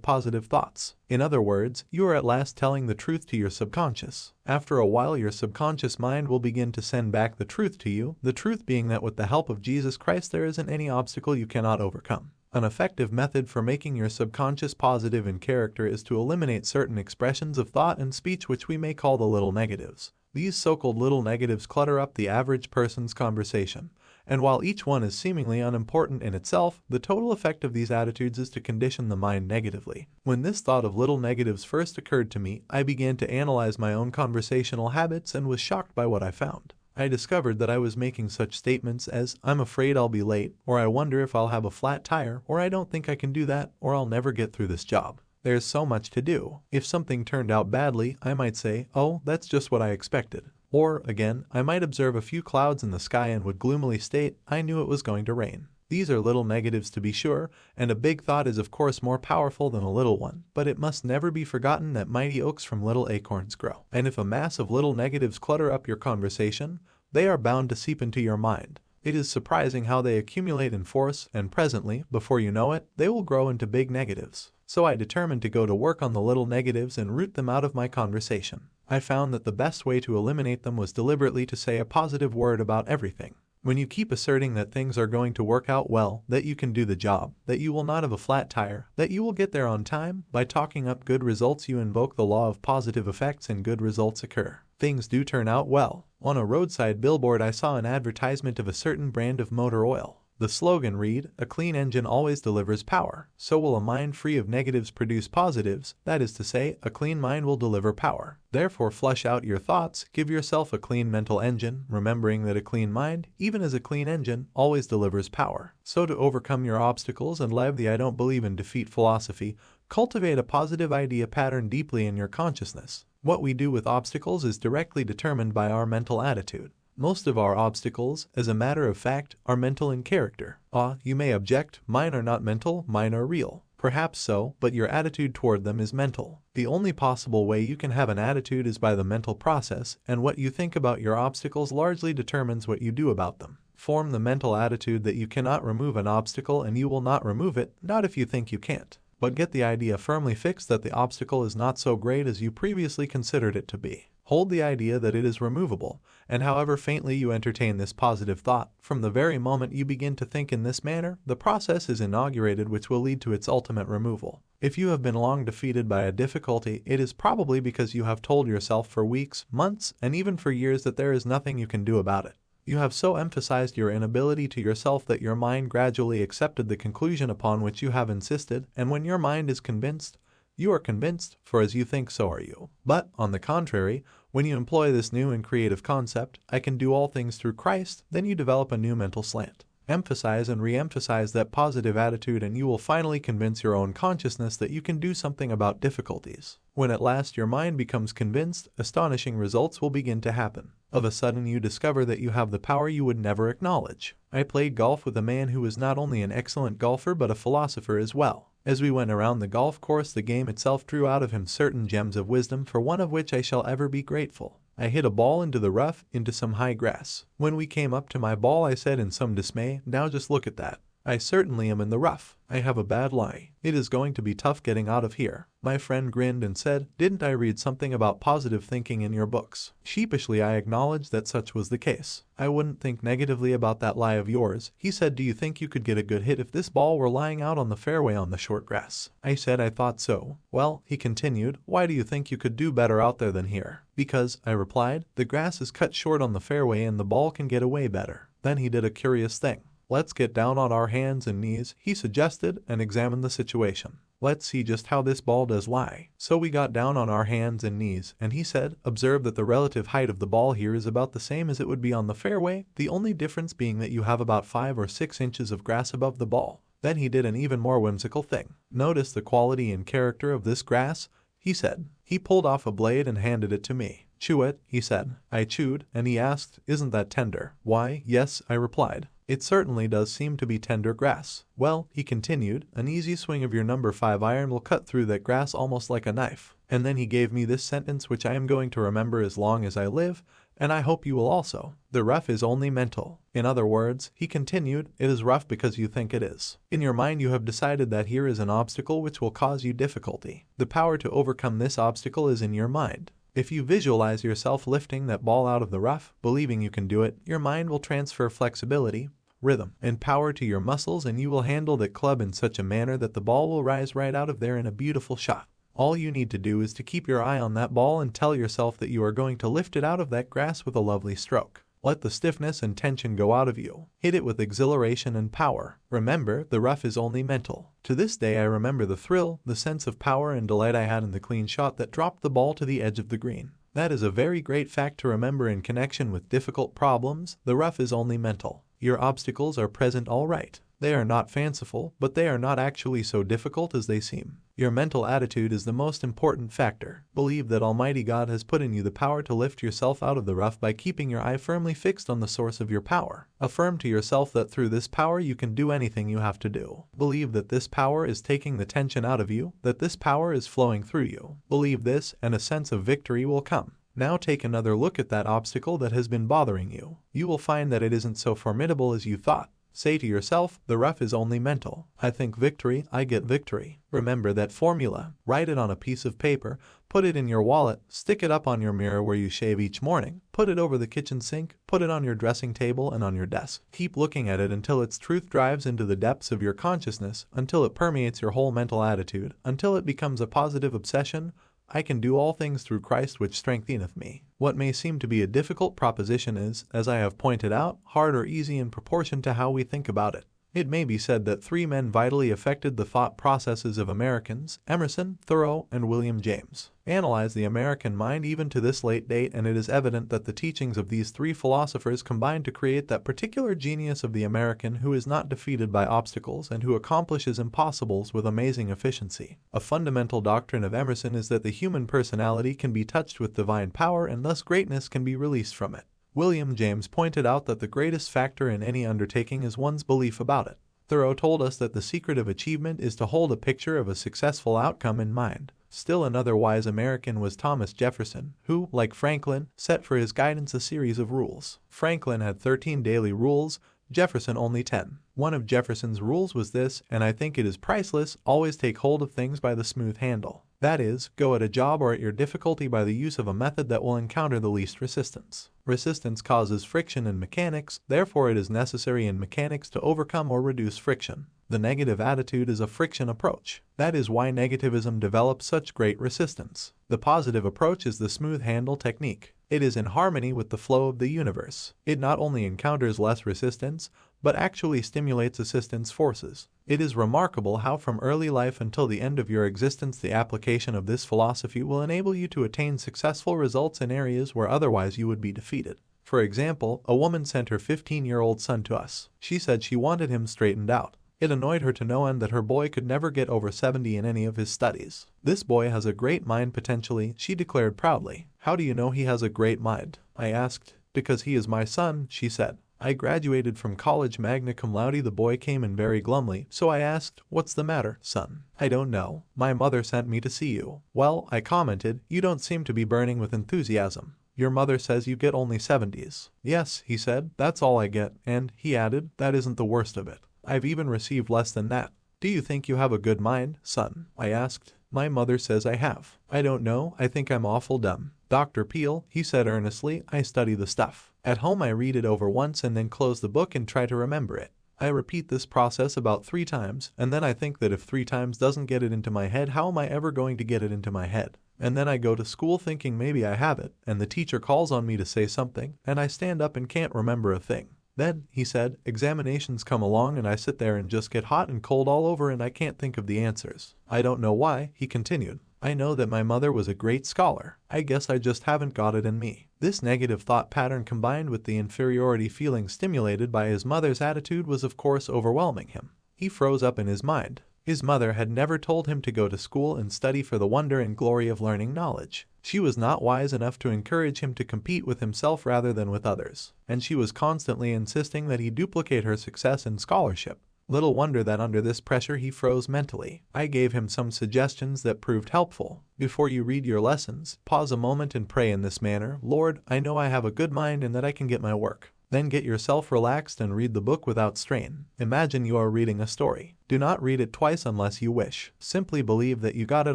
positive thoughts. In other words, you are at last telling the truth to your subconscious. After a while, your subconscious mind will begin to send back the truth to you, the truth being that with the help of Jesus Christ there isn't any obstacle you cannot overcome. An effective method for making your subconscious positive in character is to eliminate certain expressions of thought and speech which we may call the little negatives. These so-called little negatives clutter up the average person's conversation. And while each one is seemingly unimportant in itself, the total effect of these attitudes is to condition the mind negatively. When this thought of little negatives first occurred to me, I began to analyze my own conversational habits and was shocked by what I found. I discovered that I was making such statements as, I'm afraid I'll be late, or I wonder if I'll have a flat tire, or I don't think I can do that, or I'll never get through this job. There's so much to do. If something turned out badly, I might say, oh, that's just what I expected. Or, again, I might observe a few clouds in the sky and would gloomily state, I knew it was going to rain. These are little negatives to be sure, and a big thought is of course more powerful than a little one, but it must never be forgotten that mighty oaks from little acorns grow. And if a mass of little negatives clutter up your conversation, they are bound to seep into your mind. It is surprising how they accumulate in force, and presently, before you know it, they will grow into big negatives. So I determined to go to work on the little negatives and root them out of my conversation. I found that the best way to eliminate them was deliberately to say a positive word about everything. When you keep asserting that things are going to work out well, that you can do the job, that you will not have a flat tire, that you will get there on time, by talking up good results you invoke the law of positive effects and good results occur. Things do turn out well. On a roadside billboard I saw an advertisement of a certain brand of motor oil. The slogan read, a clean engine always delivers power. So will a mind free of negatives produce positives, that is to say, a clean mind will deliver power. Therefore flush out your thoughts, give yourself a clean mental engine, remembering that a clean mind, even as a clean engine, always delivers power. So to overcome your obstacles and live the I don't believe in defeat philosophy, cultivate a positive idea pattern deeply in your consciousness. What we do with obstacles is directly determined by our mental attitude. Most of our obstacles, as a matter of fact, are mental in character. You may object, mine are not mental, mine are real. Perhaps so, but your attitude toward them is mental. The only possible way you can have an attitude is by the mental process, and what you think about your obstacles largely determines what you do about them. Form the mental attitude that you cannot remove an obstacle and you will not remove it, not if you think you can't. But get the idea firmly fixed that the obstacle is not so great as you previously considered it to be. Hold the idea that it is removable, and however faintly you entertain this positive thought, from the very moment you begin to think in this manner, the process is inaugurated which will lead to its ultimate removal. If you have been long defeated by a difficulty, it is probably because you have told yourself for weeks, months, and even for years that there is nothing you can do about it. You have so emphasized your inability to yourself that your mind gradually accepted the conclusion upon which you have insisted, and when your mind is convinced, you are convinced, for as you think so are you. But, on the contrary, when you employ this new and creative concept, I can do all things through Christ, then you develop a new mental slant. Emphasize and re-emphasize that positive attitude and you will finally convince your own consciousness that you can do something about difficulties. When at last your mind becomes convinced, astonishing results will begin to happen. Of a sudden you discover that you have the power you would never acknowledge. I played golf with a man who was not only an excellent golfer but a philosopher as well. As we went around the golf course, the game itself drew out of him certain gems of wisdom for one of which I shall ever be grateful. I hit a ball into the rough, into some high grass. When we came up to my ball I said in some dismay, now just look at that. I certainly am in the rough. I have a bad lie. It is going to be tough getting out of here. My friend grinned and said, didn't I read something about positive thinking in your books? Sheepishly I acknowledged that such was the case. I wouldn't think negatively about that lie of yours. He said, do you think you could get a good hit if this ball were lying out on the fairway on the short grass? I said I thought so. Well, he continued, why do you think you could do better out there than here? Because, I replied, the grass is cut short on the fairway and the ball can get away better. Then he did a curious thing. Let's get down on our hands and knees, he suggested, and examine the situation. Let's see just how this ball does lie. So we got down on our hands and knees, and he said, observe that the relative height of the ball here is about the same as it would be on the fairway, the only difference being that you have about 5 or 6 inches of grass above the ball. Then he did an even more whimsical thing. Notice the quality and character of this grass, he said. He pulled off a blade and handed it to me. "Chew it," he said. I chewed, and he asked, "Isn't that tender?" "Why, yes," I replied. "It certainly does seem to be tender grass." "Well," he continued, "an easy swing of your number 5 iron will cut through that grass almost like a knife." And then he gave me this sentence which I am going to remember as long as I live, and I hope you will also. "The rough is only mental." In other words, he continued, it is rough because you think it is. In your mind you have decided that here is an obstacle which will cause you difficulty. The power to overcome this obstacle is in your mind. If you visualize yourself lifting that ball out of the rough, believing you can do it, your mind will transfer flexibility, rhythm, and power to your muscles, and you will handle that club in such a manner that the ball will rise right out of there in a beautiful shot. All you need to do is to keep your eye on that ball and tell yourself that you are going to lift it out of that grass with a lovely stroke. Let the stiffness and tension go out of you. Hit it with exhilaration and power. Remember, the rough is only mental. To this day I remember the thrill, the sense of power and delight I had in the clean shot that dropped the ball to the edge of the green. That is a very great fact to remember in connection with difficult problems. The rough is only mental. Your obstacles are present all right. They are not fanciful, but they are not actually so difficult as they seem. Your mental attitude is the most important factor. Believe that Almighty God has put in you the power to lift yourself out of the rough by keeping your eye firmly fixed on the source of your power. Affirm to yourself that through this power you can do anything you have to do. Believe that this power is taking the tension out of you, that this power is flowing through you. Believe this, and a sense of victory will come. Now take another look at that obstacle that has been bothering you. You will find that it isn't so formidable as you thought. Say to yourself, the rough is only mental. I think victory, I get victory. Remember that formula. Write it on a piece of paper, put it in your wallet, stick it up on your mirror where you shave each morning, put it over the kitchen sink, put it on your dressing table and on your desk. Keep looking at it until its truth drives into the depths of your consciousness, until it permeates your whole mental attitude, until it becomes a positive obsession. I can do all things through Christ which strengtheneth me. What may seem to be a difficult proposition is, as I have pointed out, hard or easy in proportion to how we think about it. It may be said that 3 men vitally affected the thought processes of Americans, Emerson, Thoreau, and William James. Analyze the American mind even to this late date, and it is evident that the teachings of these 3 philosophers combine to create that particular genius of the American who is not defeated by obstacles and who accomplishes impossibles with amazing efficiency. A fundamental doctrine of Emerson is that the human personality can be touched with divine power and thus greatness can be released from it. William James pointed out that the greatest factor in any undertaking is one's belief about it. Thoreau told us that the secret of achievement is to hold a picture of a successful outcome in mind. Still another wise American was Thomas Jefferson, who, like Franklin, set for his guidance a series of rules. Franklin had 13 daily rules, Jefferson only 10. One of Jefferson's rules was this, and I think it is priceless: always take hold of things by the smooth handle. That is, go at a job or at your difficulty by the use of a method that will encounter the least resistance. Resistance causes friction in mechanics, therefore it is necessary in mechanics to overcome or reduce friction. The negative attitude is a friction approach. That is why negativism develops such great resistance. The positive approach is the smooth handle technique. It is in harmony with the flow of the universe. It not only encounters less resistance, but actually stimulates assistance forces. It is remarkable how from early life until the end of your existence the application of this philosophy will enable you to attain successful results in areas where otherwise you would be defeated. For example, a woman sent her 15-year-old son to us. She said she wanted him straightened out. It annoyed her to no end that her boy could never get over 70 in any of his studies. This boy has a great mind potentially, she declared proudly. How do you know he has a great mind? I asked. Because he is my son, she said. I graduated from college magna cum laude. The boy came in very glumly, so I asked, what's the matter, son? I don't know. My mother sent me to see you. Well, I commented, you don't seem to be burning with enthusiasm. Your mother says you get only 70s. Yes, he said, that's all I get, and, he added, that isn't the worst of it. I've even received less than that. Do you think you have a good mind, son? I asked. My mother says I have. I don't know, I think I'm awful dumb. Dr. Peel, he said earnestly, I study the stuff. At home I read it over once and then close the book and try to remember it. I repeat this process about 3 times, and then I think that if 3 times doesn't get it into my head, how am I ever going to get it into my head? And then I go to school thinking maybe I have it, and the teacher calls on me to say something, and I stand up and can't remember a thing. Then, he said, examinations come along and I sit there and just get hot and cold all over and I can't think of the answers. I don't know why, he continued. I know that my mother was a great scholar. I guess I just haven't got it in me. This negative thought pattern combined with the inferiority feeling stimulated by his mother's attitude was of course overwhelming him. He froze up in his mind. His mother had never told him to go to school and study for the wonder and glory of learning knowledge. She was not wise enough to encourage him to compete with himself rather than with others, and she was constantly insisting that he duplicate her success in scholarship. Little wonder that under this pressure he froze mentally. I gave him some suggestions that proved helpful. Before you read your lessons, pause a moment and pray in this manner: Lord, I know I have a good mind and that I can get my work. Then get yourself relaxed and read the book without strain. Imagine you are reading a story. Do not read it twice unless you wish. Simply believe that you got it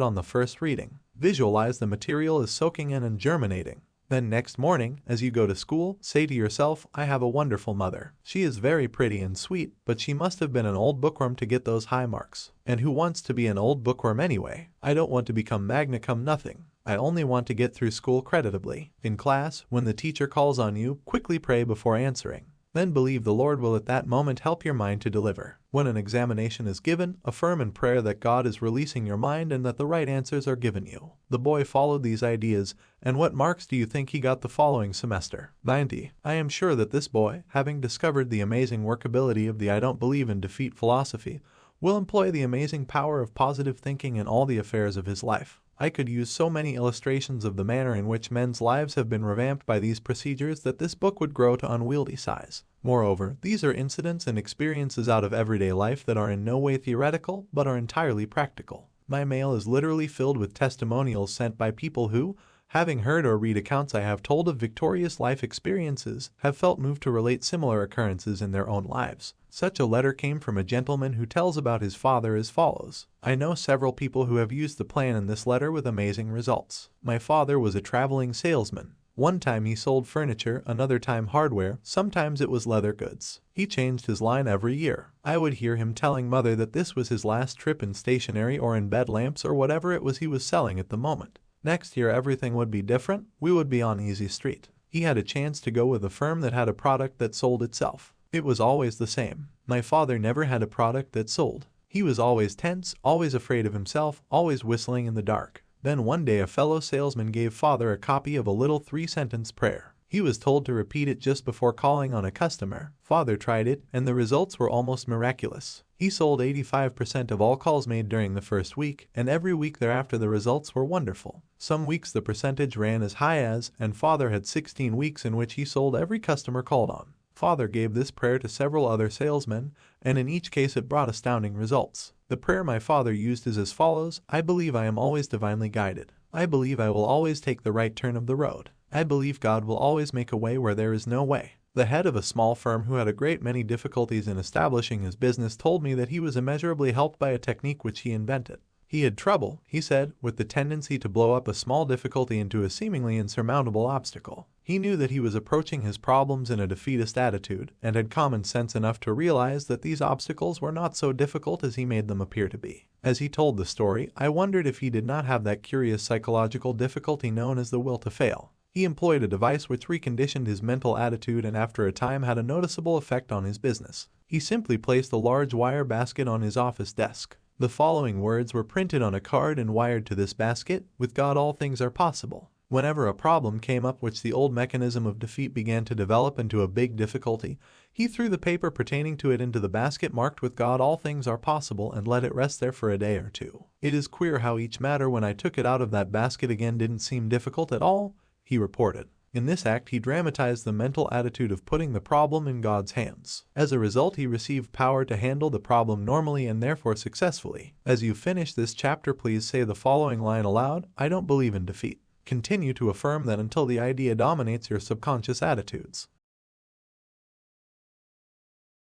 on the first reading. Visualize the material as soaking in and germinating. Then next morning, as you go to school, say to yourself, I have a wonderful mother. She is very pretty and sweet, but she must have been an old bookworm to get those high marks. And who wants to be an old bookworm anyway? I don't want to become magna cum nothing. I only want to get through school creditably. In class, when the teacher calls on you, quickly pray before answering. Then believe the Lord will at that moment help your mind to deliver. When an examination is given, affirm in prayer that God is releasing your mind and that the right answers are given you. The boy followed these ideas, and what marks do you think he got the following semester? 90. I am sure that this boy, having discovered the amazing workability of the I don't believe in defeat philosophy, will employ the amazing power of positive thinking in all the affairs of his life. I could use so many illustrations of the manner in which men's lives have been revamped by these procedures that this book would grow to unwieldy size. Moreover, these are incidents and experiences out of everyday life that are in no way theoretical, but are entirely practical. My mail is literally filled with testimonials sent by people who, having heard or read accounts I have told of victorious life experiences, have felt moved to relate similar occurrences in their own lives. Such a letter came from a gentleman who tells about his father as follows. I know several people who have used the plan in this letter with amazing results. My father was a traveling salesman. One time he sold furniture, another time hardware, sometimes it was leather goods. He changed his line every year. I would hear him telling mother that this was his last trip in stationery or in bed lamps or whatever it was he was selling at the moment. Next year everything would be different, we would be on easy street. He had a chance to go with a firm that had a product that sold itself. It was always the same. My father never had a product that sold. He was always tense, always afraid of himself, always whistling in the dark. Then one day a fellow salesman gave father a copy of a little 3-sentence prayer. He was told to repeat it just before calling on a customer. Father tried it, and the results were almost miraculous. He sold 85% of all calls made during the first week, and every week thereafter the results were wonderful. Some weeks the percentage ran as high as, and father had 16 weeks in which he sold every customer called on. Father gave this prayer to several other salesmen, and in each case it brought astounding results. The prayer my father used is as follows: I believe I am always divinely guided. I believe I will always take the right turn of the road. I believe God will always make a way where there is no way. The head of a small firm who had a great many difficulties in establishing his business told me that he was immeasurably helped by a technique which he invented. He had trouble, he said, with the tendency to blow up a small difficulty into a seemingly insurmountable obstacle. He knew that he was approaching his problems in a defeatist attitude, and had common sense enough to realize that these obstacles were not so difficult as he made them appear to be. As he told the story, I wondered if he did not have that curious psychological difficulty known as the will to fail. He employed a device which reconditioned his mental attitude and after a time had a noticeable effect on his business. He simply placed a large wire basket on his office desk. The following words were printed on a card and wired to this basket: with God all things are possible. Whenever a problem came up which the old mechanism of defeat began to develop into a big difficulty, he threw the paper pertaining to it into the basket marked with God all things are possible and let it rest there for a day or two. It is queer how each matter when I took it out of that basket again didn't seem difficult at all, he reported. In this act he dramatized the mental attitude of putting the problem in God's hands. As a result he received power to handle the problem normally and therefore successfully. As you finish this chapter please say the following line aloud: I don't believe in defeat. Continue to affirm that until the idea dominates your subconscious attitudes.